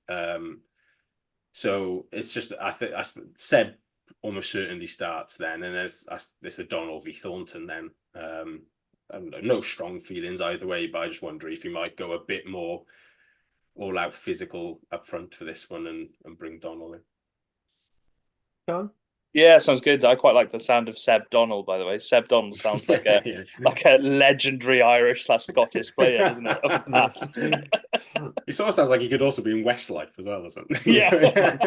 So it's just I think Seb almost certainly starts then, and there's a Donnell v Thornton then. I don't know, no strong feelings either way, but I just wonder if you might go a bit more all out physical up front for this one and bring Donnell in. John? Yeah, sounds good. I quite like the sound of Seb Donnell, by the way. Seb Donnell sounds like a like a legendary Irish/Scottish player, doesn't it? Of the past. He sort of sounds like he could also be in Westlife as well or something. Yeah.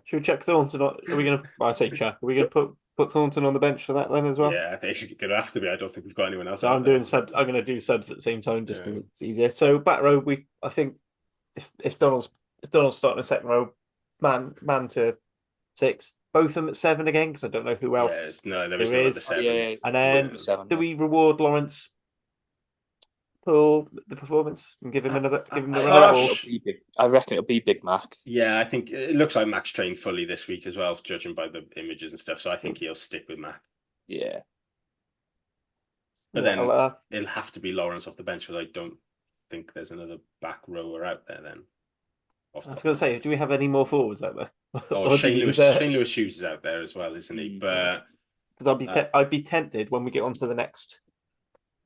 Should we check Thornton? Are we going to? I say check. Are we going to put Thornton on the bench for that then as well? Yeah, I think it's going to have to be. I don't think we've got anyone else. So I'm doing subs. I'm going to do subs at the same time just because it's easier. So back row, I think if Donnell's starting a second row, man to 6. Both of them at 7 again, because I don't know who else. No, there is no other 7s. And then do we reward Lawrence for the performance and give him another? I reckon it'll be Big Mac. Yeah, I think it looks like Mac's trained fully this week as well, judging by the images and stuff. So I think he'll stick with Mac. Yeah. But then it'll have to be Lawrence off the bench, because I don't think there's another back rower out there then. I was going to say, do we have any more forwards out there? Shane Lewis Hughes is out there as well, isn't he? But because I'd be tempted when we get onto the next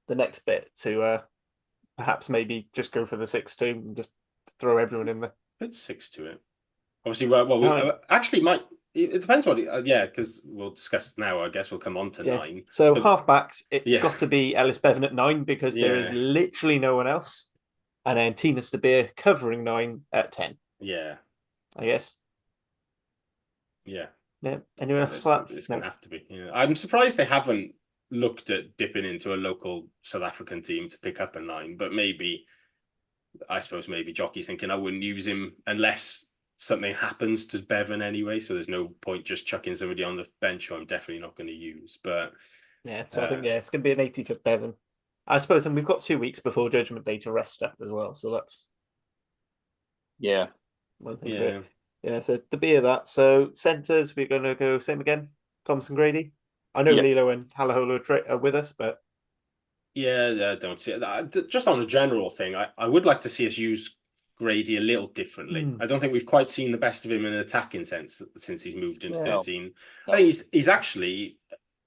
bit to perhaps maybe just go for the 6-2 and just throw everyone in there. Put 6 to it. Obviously, actually might. It depends what. Because we'll discuss now. I guess we'll come on to 9. So halfbacks, it's got to be Ellis Bevan at 9 because there is literally no one else. And then Tina Stabir covering 9 at 10. Yeah. I guess. Yeah. Yeah. Anyone else for that? It's going to have to be. Yeah. I'm surprised they haven't looked at dipping into a local South African team to pick up a 9, but I suppose maybe Jockey's thinking I wouldn't use him unless something happens to Bevan anyway, so there's no point just chucking somebody on the bench who I'm definitely not going to use. But yeah, so I think it's going to be an 80 for Bevan. I suppose, and we've got 2 weeks before Judgment Day to rest up as well, so that's... Yeah. when I think of it. Yeah, so to be that. So centres, we're going to go same again. Thomas and Grady. I know Lilo and Halahola are with us, but I don't see it. Just on a general thing, I would like to see us use Grady a little differently. I don't think we've quite seen the best of him in an attacking sense since he's moved into 13. No. I think he's actually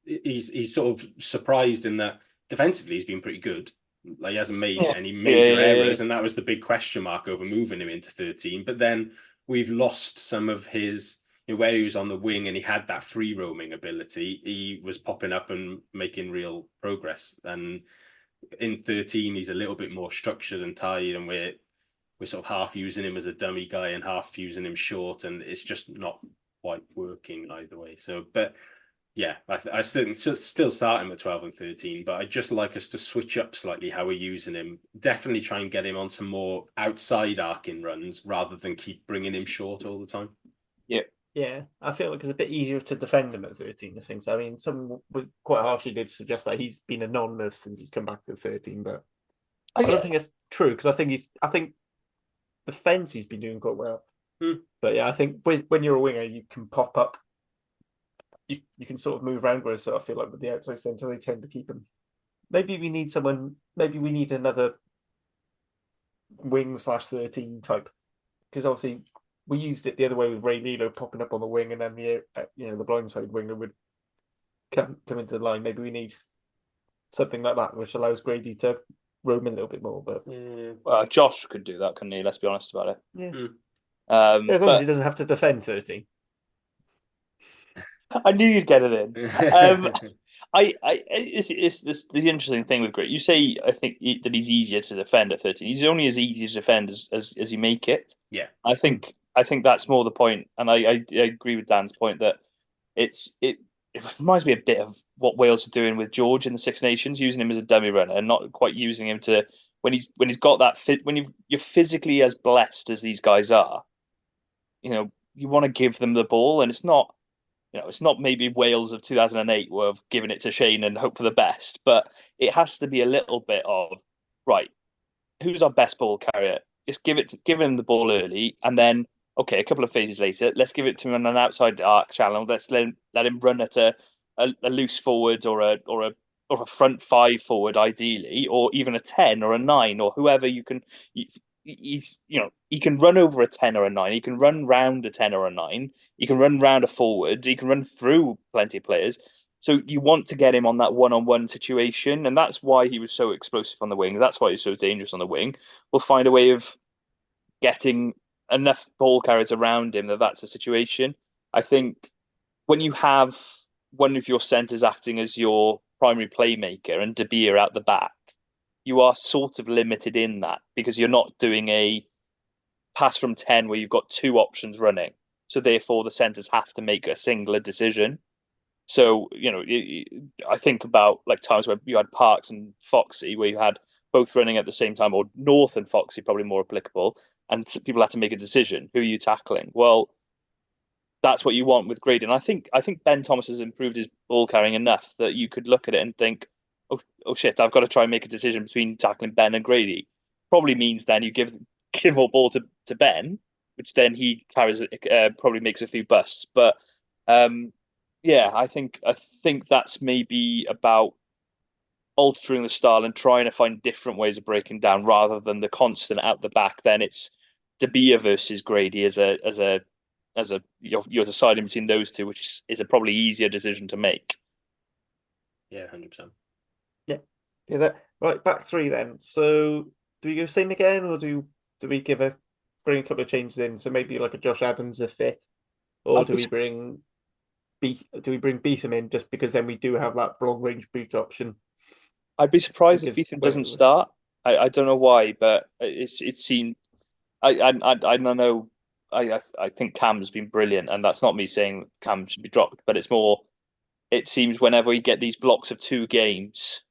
he's sort of surprised in that defensively he's been pretty good. Like he hasn't made any major errors, and that was the big question mark over moving him into 13. But then we've lost some of his where he was on the wing and he had that free roaming ability. He was popping up and making real progress. And in 13, he's a little bit more structured and tight, and we're sort of half using him as a dummy guy and half using him short, and it's just not quite working either way. So, but yeah, I still start him at 12 and 13, but I'd just like us to switch up slightly how we're using him. Definitely try and get him on some more outside arcing runs rather than keep bringing him short all the time. Yeah, I feel like it's a bit easier to defend him at 13. I think so. I mean, someone was quite harshly did suggest that he's been anonymous since he's come back to 13, but I don't think it's true because I think defense he's been doing quite well. But yeah, I think when you're a winger, you can pop up. You can sort of move around, whereas I feel like with the outside centre, they tend to keep him. Maybe we need someone. Maybe we need another wing/13 type, because obviously we used it the other way with Ray Lilo popping up on the wing, and then the blindside winger would come into the line. Maybe we need something like that, which allows Grady to roam a little bit more. But Josh could do that, couldn't he? Let's be honest about it. Yeah. As long as he doesn't have to defend 13. I knew you'd get it in. It's the interesting thing with Grady. You say I think that he's easier to defend at 13. He's only as easy to defend as you make it. Yeah, I think that's more the point, and I agree with Dan's point that it reminds me a bit of what Wales are doing with George in the Six Nations, using him as a dummy runner and not quite using him to when he's got that fit. When you're physically as blessed as these guys are, you want to give them the ball, and it's not. It's not maybe Wales of 2008 were of giving it to Shane and hope for the best, but it has to be a little bit of, right, who's our best ball carrier? Just give him the ball early, and then, okay, a couple of phases later, let's give it to him on an outside arc channel. Let's let him run at a loose forward or a front five forward, ideally, or even a 10 or a 9 or whoever you can. He can run over a 10 or a 9. He can run round a 10 or a 9. He can run round a forward. He can run through plenty of players. So you want to get him on that one-on-one situation, and that's why he was so explosive on the wing. That's why he's so dangerous on the wing. We'll find a way of getting enough ball carriers around him that's a situation. I think when you have one of your centres acting as your primary playmaker and De Beer out the back, you are sort of limited in that because you're not doing a pass from 10 where you've got two options running. So therefore the centres have to make a singular decision. So, I think about like times where you had Parks and Foxy where you had both running at the same time, or North and Foxy probably more applicable, and people had to make a decision. Who are you tackling? Well, that's what you want with Grady. And I think Ben Thomas has improved his ball carrying enough that you could look at it and think, oh shit, I've got to try and make a decision between tackling Ben and Grady. Probably means then you give more ball to Ben, which then he carries probably makes a few busts. But I think that's maybe about altering the style and trying to find different ways of breaking down rather than the constant out the back. Then it's De Beer versus Grady as you're deciding between those two, which is a probably easier decision to make. Yeah, 100%. Yeah, right. Back three then. So do we go same again, or do we bring a couple of changes in? So maybe like a Josh Adams a fit, or do we bring Beetham in just because then we do have that long range boot option? I'd be surprised if Beetham doesn't start. I don't know why, but it seemed. I don't know. I think Cam's been brilliant, and that's not me saying Cam should be dropped, but it's more. It seems whenever we get these blocks of 2 games,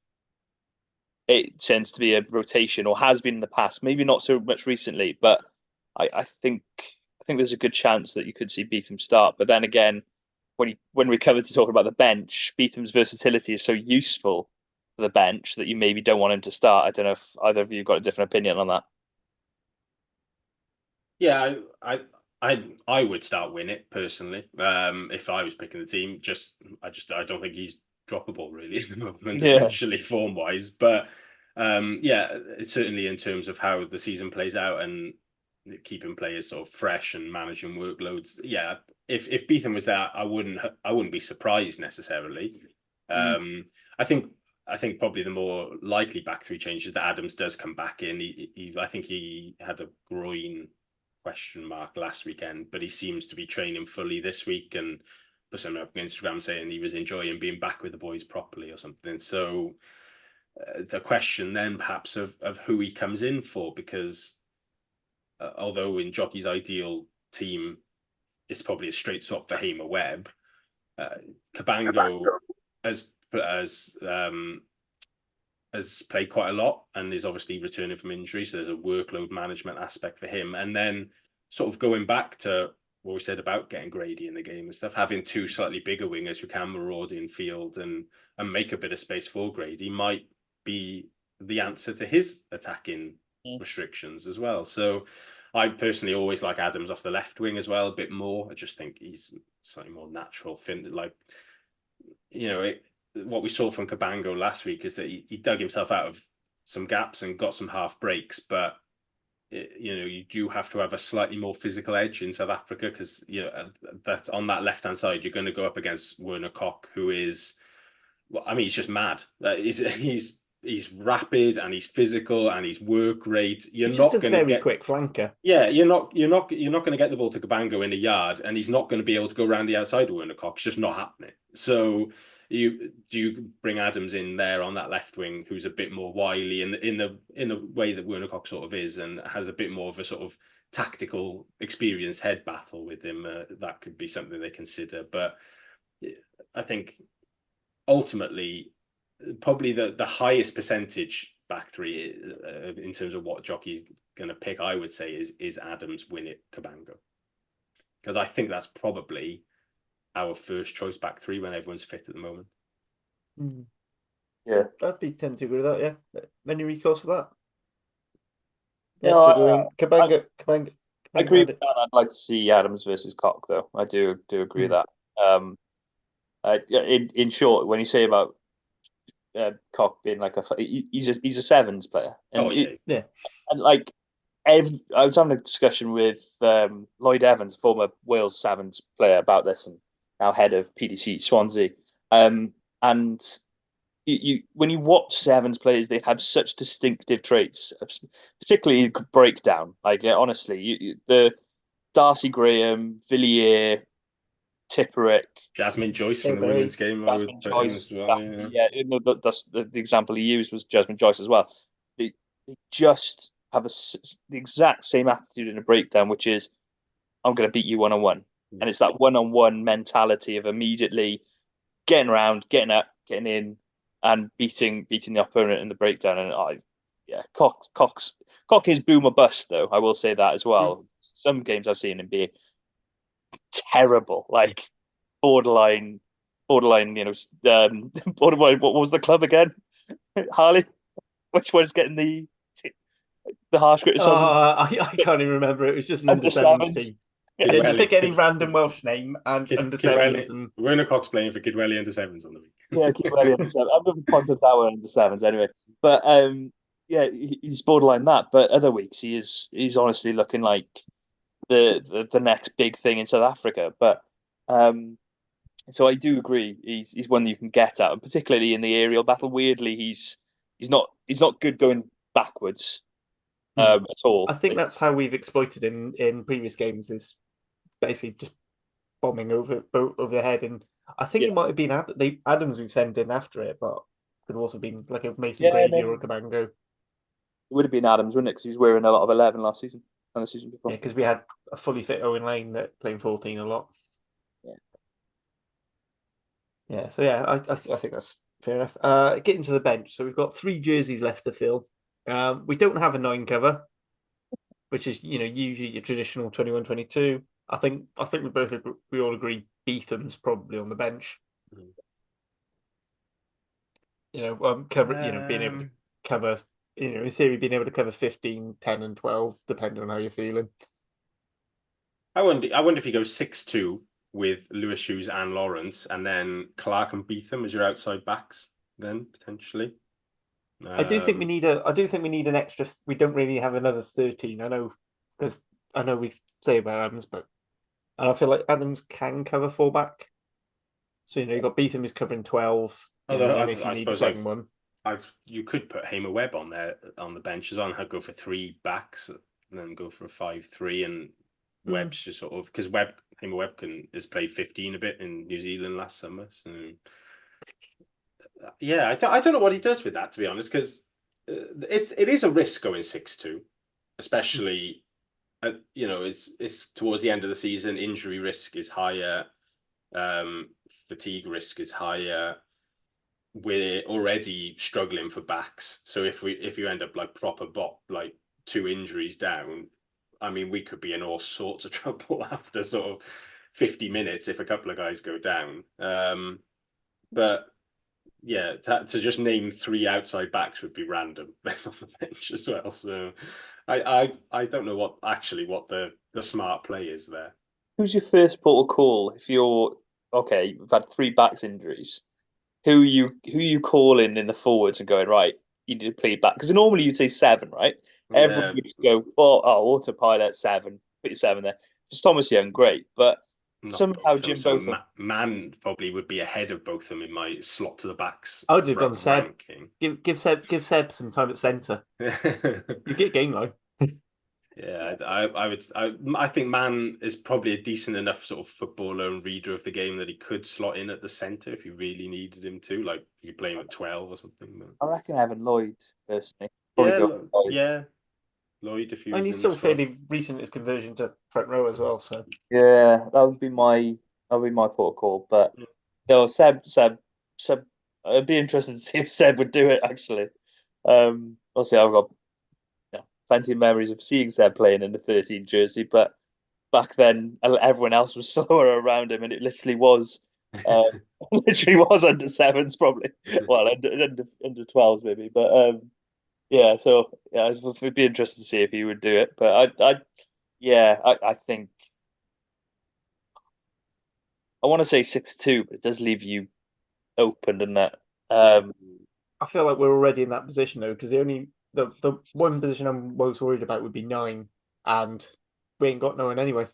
it tends to be a rotation, or has been in the past. Maybe not so much recently, but I think there's a good chance that you could see Beetham start. But then again, when we come to talk about the bench, Beetham's versatility is so useful for the bench that you maybe don't want him to start. I don't know if either of you got a different opinion on that. Yeah, I would start Winnett personally. If I was picking the team, I don't think he's droppable really at the moment, Yeah. essentially form wise. But yeah, certainly in terms of how the season plays out and keeping players sort of fresh and managing workloads. Yeah, if Beetham was there, I wouldn't be surprised necessarily. I think probably the more likely back three change is that Adams does come back in. I think he had a groin question mark last weekend, but he seems to be training fully this week and put something up on Instagram saying he was enjoying being back with the boys properly or something. So the question then perhaps of who he comes in for, because although in Jockey's ideal team, it's probably a straight swap for Hamer Webb, Cabango has played quite a lot and is obviously returning from injury. So there's a workload management aspect for him. And then sort of going back to what we said about getting Grady in the game and stuff, having two slightly bigger wingers who can maraud in field and make a bit of space for Grady might be the answer to his attacking restrictions as well. So I personally always like Adams off the left wing as well, a bit more. I just think he's slightly more natural. Like, what we saw from Cabango last week is that he dug himself out of some gaps and got some half breaks, but you do have to have a slightly more physical edge in South Africa because that on that left hand side you're going to go up against Werner Kok, who is, well, I mean, he's just mad. He's rapid and he's physical and he's work rate. He's just a very quick flanker. Yeah, you're not going to get the ball to Cabango in a yard, and he's not going to be able to go around the outside of Werner Kok. It's just not happening. So you bring Adams in there on that left wing, who's a bit more wily in the way that Werner Kok sort of is, and has a bit more of a sort of tactical experience head battle with him. That could be something they consider. But I think ultimately, probably the highest percentage back three in terms of what Jockey's going to pick, I would say, is Adams, Winnett, Cabango, because I think that's probably our first choice back three when everyone's fit at the moment. Yeah, I'd be tempted to agree with that. Yeah, any recourse for that? Yeah, so Cabango. I agree with that. I'd like to see Adams versus Kok, though. I do agree with that. In short, when you say about Kok being like he's a sevens player, and and like I was having a discussion with Lloyd Evans, former Wales sevens player, about this, and now head of PDC Swansea. And you when you watch sevens players, they have such distinctive traits, particularly breakdown. Like honestly, the Darcy Graham, Villiers, Tipperick, Jasmine Joyce from the women's game. Jasmine Joyce, that's the example he used was Jasmine Joyce as well. They just have the exact same attitude in a breakdown, which is, I'm going to beat you one-on-one. And it's that one-on-one mentality of immediately getting around, getting up, getting in, and beating the opponent in the breakdown. And Kok is boom or bust, though. I will say that as well. Some games I've seen him be terrible, like borderline. Borderline. What was the club again? Harley. Which one's getting the harsh criticism? I can't even remember. It was just an under sevens team. Yeah, just pick any random Welsh name and under sevens. Werner Kok's playing for Kidwelly under sevens on the week. Yeah, Kidwelly under sevens. I'm looking Ponta Tower under sevens anyway. But yeah, he's borderline that. But other weeks he's honestly looking like the next big thing in South Africa. But so I do agree he's one you can get at, and particularly in the aerial battle. Weirdly, he's not good going backwards at all. I think that's how we've exploited in previous games, is basically just bombing over the head. And I think it might have been Adams we sent in after it, but could have also been like a Mason Grady or a Cabango. It would have been Adams, wouldn't it? Because he was wearing a lot of 11 last season and the season before. Yeah, because we had a fully fit Owen Lane that playing 14 a lot. Yeah. So yeah, I think that's fair enough. Getting to the bench, so we've got 3 jerseys left to fill. We don't have a 9 cover, which is usually your traditional 21-22. I think we all agree Beetham's probably on the bench. Being able to cover, in theory, being able to cover 15, 10, and 12, depending on how you're feeling. I wonder if he goes 6-2 with Lewis Hughes and Lawrence, and then Clark and Beetham as your outside backs. Then potentially. I do think we need an extra. We don't really have another 13. I know, because I know we say about Adams, but and I feel like Adams can cover fullback. So you got Beetham is covering 12. Although and if you need a second one, you could put Hamer Webb on there on the bench as well, and go for 3 backs, and then go for a 5-3, and Webb's just sort of because Hamer Webb has played 15 a bit in New Zealand last summer. So yeah, I don't know what he does with that, to be honest, because it is a risk going 6-2, especially it's towards the end of the season. Injury risk is higher, fatigue risk is higher. We're already struggling for backs, so if you end up like proper 2 injuries down, I mean, we could be in all sorts of trouble after sort of 50 minutes if a couple of guys go down. But yeah, to just name 3 outside backs would be random on the bench as well. So I don't know what the smart play is there. Who's your first port of call if you're okay? You've had 3 backs injuries. Who you calling in the forwards and going, right, you need to play back? Because normally you'd say 7, right? Everyone would go, autopilot 7, put your 7 there. For Thomas Young, great, but somehow Jim Botham. Man probably would be ahead of Botham in my slot to the backs. I would have gone Seb. Give Seb some time at centre. You get game line. Yeah, I think Man is probably a decent enough sort of footballer and reader of the game that he could slot in at the centre if you really needed him to. Like you could play him at 12 or something. I reckon Evan Lloyd personally. Lloyd, if you. And he's still fairly recent his conversion to front row as well. So yeah, that would be my port of call. But Seb, it'd be interesting to see if Seb would do it actually. Obviously, I've got plenty of memories of seeing Seb playing in the 13 jersey, but back then everyone else was slower around him, and it literally was under 7s probably. Well, under 12s maybe, but yeah. So yeah, it'd be interesting to see if he would do it. But I think I want to say 6-2, but it does leave you open, doesn't it? I feel like we're already in that position though, because the one position I'm most worried about would be 9, and we ain't got no one anyway.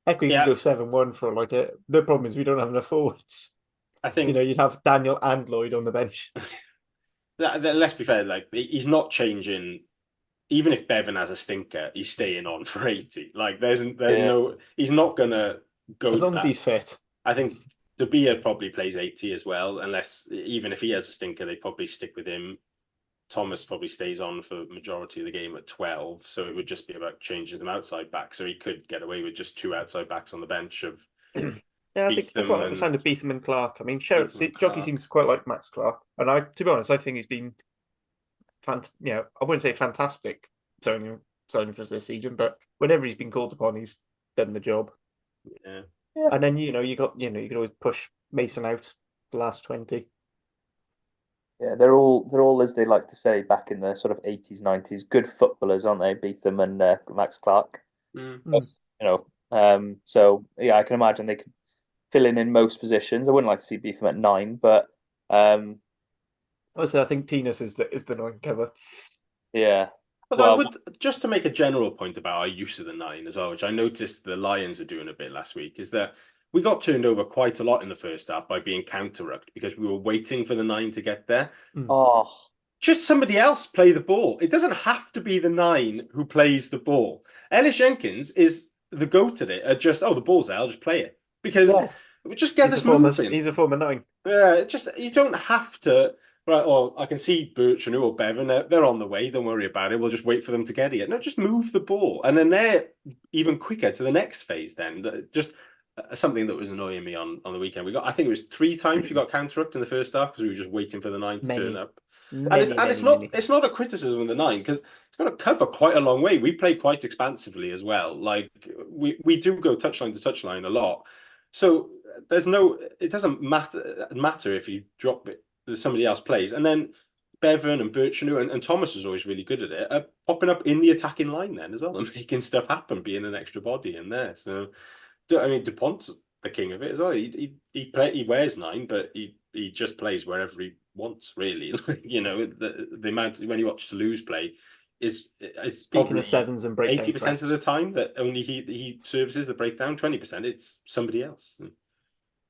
Heck, we can go 7-1 for like it. The problem is we don't have enough forwards. I think you'd have Daniel and Lloyd on the bench. Let's be fair, like he's not changing. Even if Bevan has a stinker, he's staying on for 80. Like there's no, he's not gonna go as long as he's fit. I think De Beer probably plays 80 as well, unless even if he has a stinker, they probably stick with him. Thomas probably stays on for the majority of the game at 12, so it would just be about changing them outside back. So he could get away with just 2 outside backs on the bench of. Yeah, I think I quite like the sound of Beetham and Clark. I mean, Jockey seems to quite like Max Clark, and to be honest, I think he's been, I wouldn't say fantastic signing for us this season, but whenever he's been called upon, he's done the job. Yeah. And then you could always push Mason out the last 20. Yeah, they're all, as they like to say back in the sort of 80s, 90s, good footballers, aren't they? Beetham and Max Clark. So yeah, I can imagine they could fill in most positions. I wouldn't like to see Beetham at 9, but also I think Tinas is the 9 cover. Yeah. But I would, just to make a general point about our use of the 9 as well, which I noticed the Lions were doing a bit last week, is that we got turned over quite a lot in the first half by being counter-rucked because we were waiting for the 9 to get there. Oh, just somebody else play the ball. It doesn't have to be the 9 who plays the ball. Ellis Jenkins is the goat at it. The ball's there, I'll just play it. Because we just get this moving. He's a former 9. Yeah, you don't have to. Right, I can see Bertrand or Bevan. They're on the way. Don't worry about it. We'll just wait for them to get it. No, just move the ball, and then they're even quicker to the next phase. Then just something that was annoying me on the weekend. I think it was 3 times we got counter-rucked in the first half because we were just waiting for the 9 to turn up. It's not a criticism of the 9 because it's got to cover quite a long way. We play quite expansively as well. Like we do go touchline to touchline a lot. So it doesn't matter if you drop it. Somebody else plays, and then Bevan and Birchenu and Thomas was always really good at it, are popping up in the attacking line then as well and making stuff happen, being an extra body in there. So, I mean, DuPont's the king of it as well. He wears 9, but he just plays wherever he wants, really. You know, the amount when you watch Toulouse play is Speaking of sevens and breakdown, 80% of the time that only he services the breakdown. 20% it's somebody else.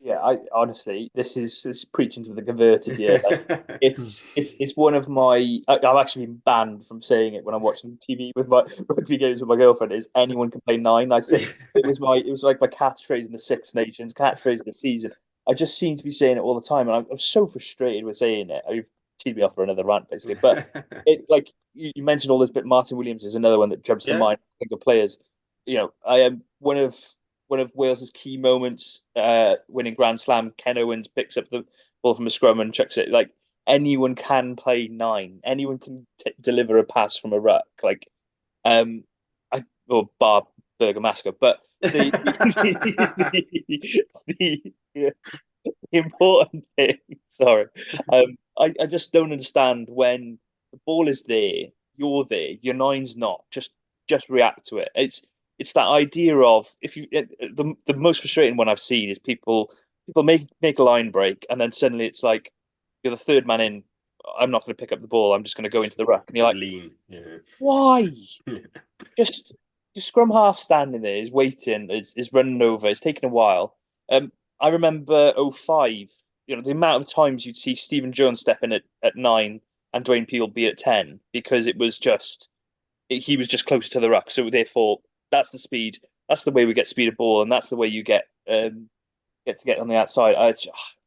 Yeah, I honestly, this is preaching to the converted here. Like, it's one of my. I've actually been banned from saying it when I'm watching TV with my rugby games with my girlfriend. Is anyone can play 9? I say it was like my catchphrase in the Six Nations, catchphrase of the season. I just seem to be saying it all the time, and I'm so frustrated with saying it. You've teed me off for another rant, basically. But it, like you mentioned all this, but Martin Williams is another one that jumps to mind. I think of players. You know, I am one of Wales's key moments, winning Grand Slam. Ken Owens picks up the ball from a scrum and chucks it. Like, anyone can play 9. Anyone can deliver a pass from a ruck. Like, or bar Bergamasco. But the important thing. Sorry, I just don't understand when the ball is there, you're there, your 9's not. Just react to it. It's that idea of the most frustrating one I've seen is people make a line break and then suddenly it's like you're the third man in. I'm not going to pick up the ball. I'm just going to go into the ruck, and you're like, lean. Yeah. Why? Just your scrum half standing there is waiting, is running over. It's taking a while. I remember 05. You know, the amount of times you'd see Stephen Jones step in at 9 and Dwayne Peel be at 10 because he was just closer to the ruck. So therefore, that's the speed. That's the way we get speed of ball, and that's the way you get on the outside.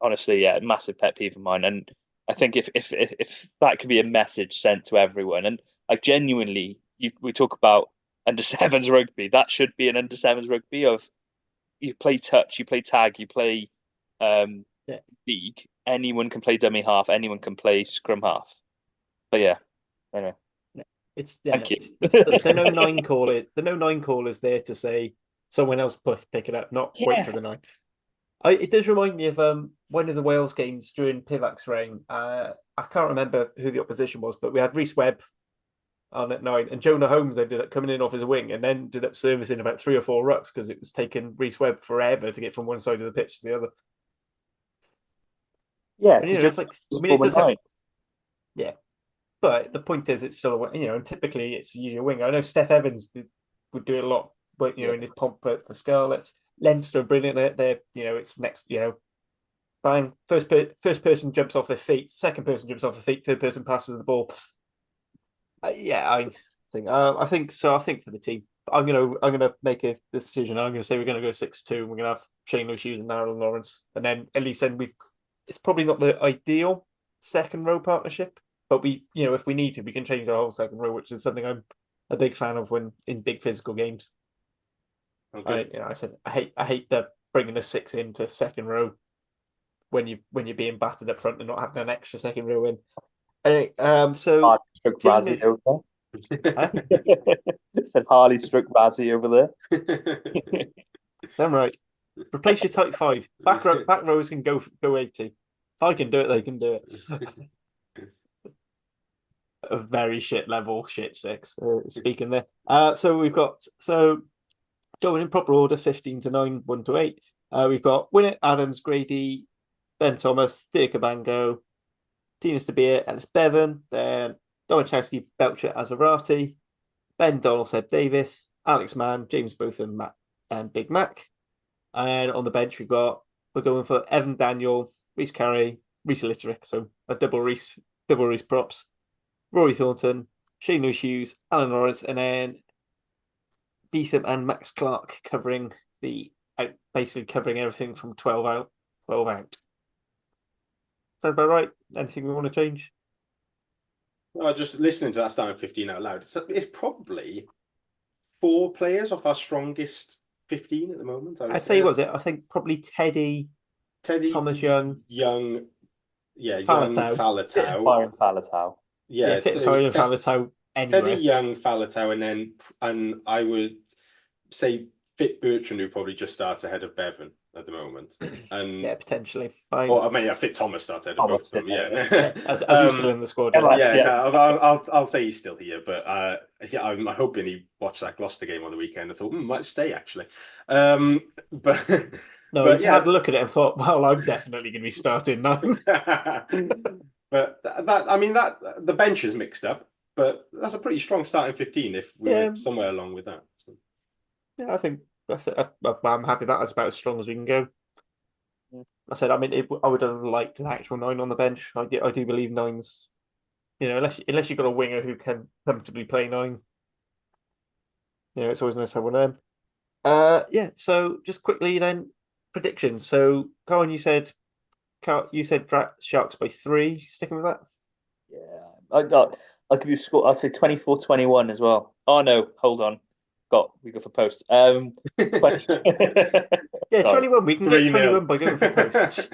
Honestly, yeah, massive pet peeve of mine. And I think if that could be a message sent to everyone, and like genuinely, we talk about under 7s rugby. That should be an under 7s rugby of you play touch, you play tag, you play league. Anyone can play dummy half. Anyone can play scrum half. But yeah, anyway. Thank you. The no 9 call. The no 9 call is there to say someone else pick it up, not wait for the 9. It does remind me of one of the Wales games during Pivac's reign. I can't remember who the opposition was, but we had Rhys Webb on at 9, and Jonah Holmes ended up coming in off his wing and then ended up servicing about 3 or 4 rucks because it was taking Rhys Webb forever to get from one side of the pitch to the other. Yeah, and, it's like it does have, yeah. But the point is, it's still and typically it's your wing. I know Steph Evans would do it a lot, but in his pomp for Scarlets. Leinster are brilliant at it. It's next, bang, first person jumps off their feet, second person jumps off their feet, third person passes the ball. I think so. I think for the team, I'm gonna make a decision. I'm gonna say we're gonna go 6-2. And we're gonna have Shane Hughes and Aaron Lawrence, and then at least it's probably not the ideal second row partnership. But if we need to, we can change the whole second row, which is something I'm a big fan of when in big physical games. Okay. I hate the bringing a 6 into second row when you're being battered up front and not having an extra second row in. Anyway, so Razzie over there. Said Harley struck Razzie over there. Damn right. Replace your tight 5. Back rows can go 80. If I can do it, they can do it. A very shit 6. Speaking there. So we've got going in proper order: 15 to 9, 1 to 8. We've got Winnett, Adams, Grady, Ben Thomas, Thea Cabango, Dinas De Beer, Ellis Bevan, then Domachowski, Belcher, Azarati, Ben Donnell, Seb Davis, Alex Mann, James Botham, Matt, and Big Mac. And on the bench we're going for Evan Daniel, Rhys Carey, Rhys Litterick, so a double Rhys props. Rory Thornton, Shane Hughes, Alan Norris, and then Beetham and Max Clark covering basically covering everything from 12 out. Sound about right? Anything we want to change? Well, just listening to that starting 15 out loud, it's probably 4 players off our strongest 15 at the moment. I'd say was it? I think probably Teddy, Thomas Young, Faletau. Faletau. Yeah, Faletau anyway. Teddy, Young, Faletau, and I would say fit Bertrand, who probably just starts ahead of Bevan at the moment. And Yeah, potentially. or I mean, yeah, fit Thomas starts ahead of both of them. Yeah, As he's still in the squad. I'll say he's still here, but I'm hoping he watched that Gloucester game on the weekend. I thought, might stay actually. But no, he's had a look at it and thought, well, I'm definitely going to be starting now. But that the bench is mixed up, but that's a pretty strong starting 15 if we're somewhere along with that. So. Yeah, I think I'm happy that's about as strong as we can go. Yeah. I said, I mean, I would have liked an actual 9 on the bench. I do believe 9's, unless you've got a winger who can comfortably play 9, it's always nice to have one of them. So just quickly then, predictions. So, Colin, you said Sharks by 3. Sticking with that? Yeah, I'll give you a score. I'll say 24-21 as well. Oh no, hold on. We go for posts. 20... yeah, 21. We can get 21 by going for posts.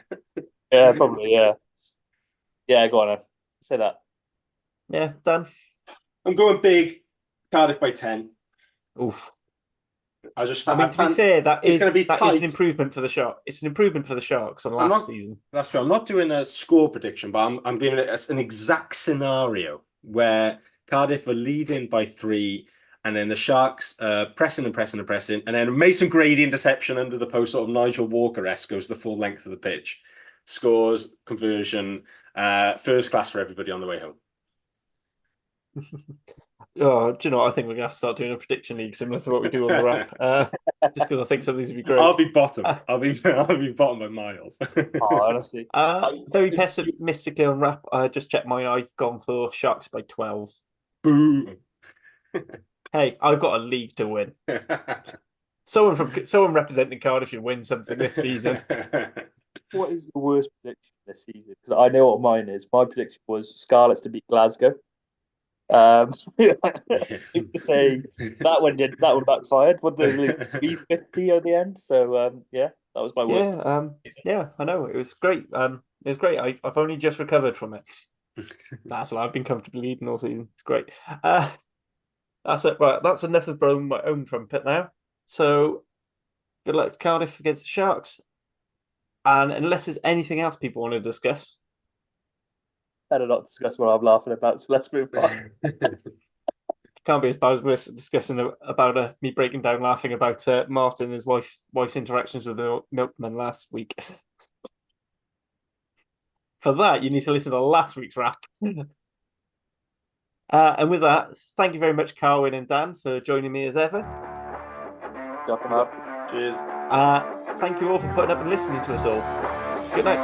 Yeah, probably. Yeah, go on. Then. Say that. Yeah, Dan. I'm going big. Cardiff by 10. Oof. To be fair, that is an improvement for the Sharks. It's an improvement for the Sharks on last season. That's true. I'm not doing a score prediction, but I'm giving it an exact scenario where Cardiff are leading by 3, and then the Sharks pressing, and then Mason Grady interception under the post, sort of Nigel Walker-esque, goes the full length of the pitch, scores, conversion, first class for everybody on the way home. Oh, do you know what? I think we're going to have to start doing a prediction league similar to what we do on the wrap. Just because I think some of these would be great. I'll be bottom. I'll be bottom by miles. Honestly. Very pessimistically on wrap. I just checked mine. I've gone for Sharks by 12. Boom. Hey, I've got a league to win. Someone representing Cardiff should win something this season. What is the worst prediction this season? Because I know what mine is. My prediction was Scarlets to beat Glasgow. Saying that one backfired. What the 350 at the end? So that was my worst. I know it was great. It was great. I've only just recovered from it. That's I've been comfortably leading all season. It's great. That's it. Right, that's enough of blowing my own trumpet now. So good luck to Cardiff against the Sharks. And unless there's anything else people want to discuss. Better not discuss what I'm laughing about, so let's move on. Can't be as bad as we're discussing about me breaking down laughing about Martin and his wife's interactions with the milkman last week. For that, you need to listen to last week's wrap. And with that, thank you very much, Carwyn and Dan, for joining me as ever. Cheers. Thank you all for putting up and listening to us all. Good night.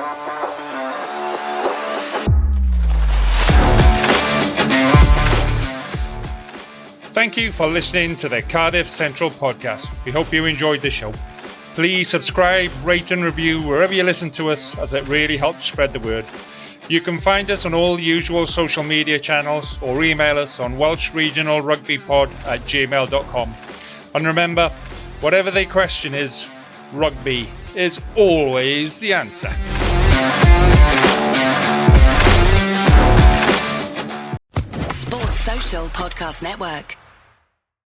Thank you for listening to the Cardiff Central podcast. We hope you enjoyed the show. Please subscribe, rate and review wherever you listen to us, as it really helps spread the word. You can find us on all the usual social media channels or email us on welshregionalrugbypod@gmail.com. And remember, whatever the question is, rugby is always the answer. Sports Social Podcast Network.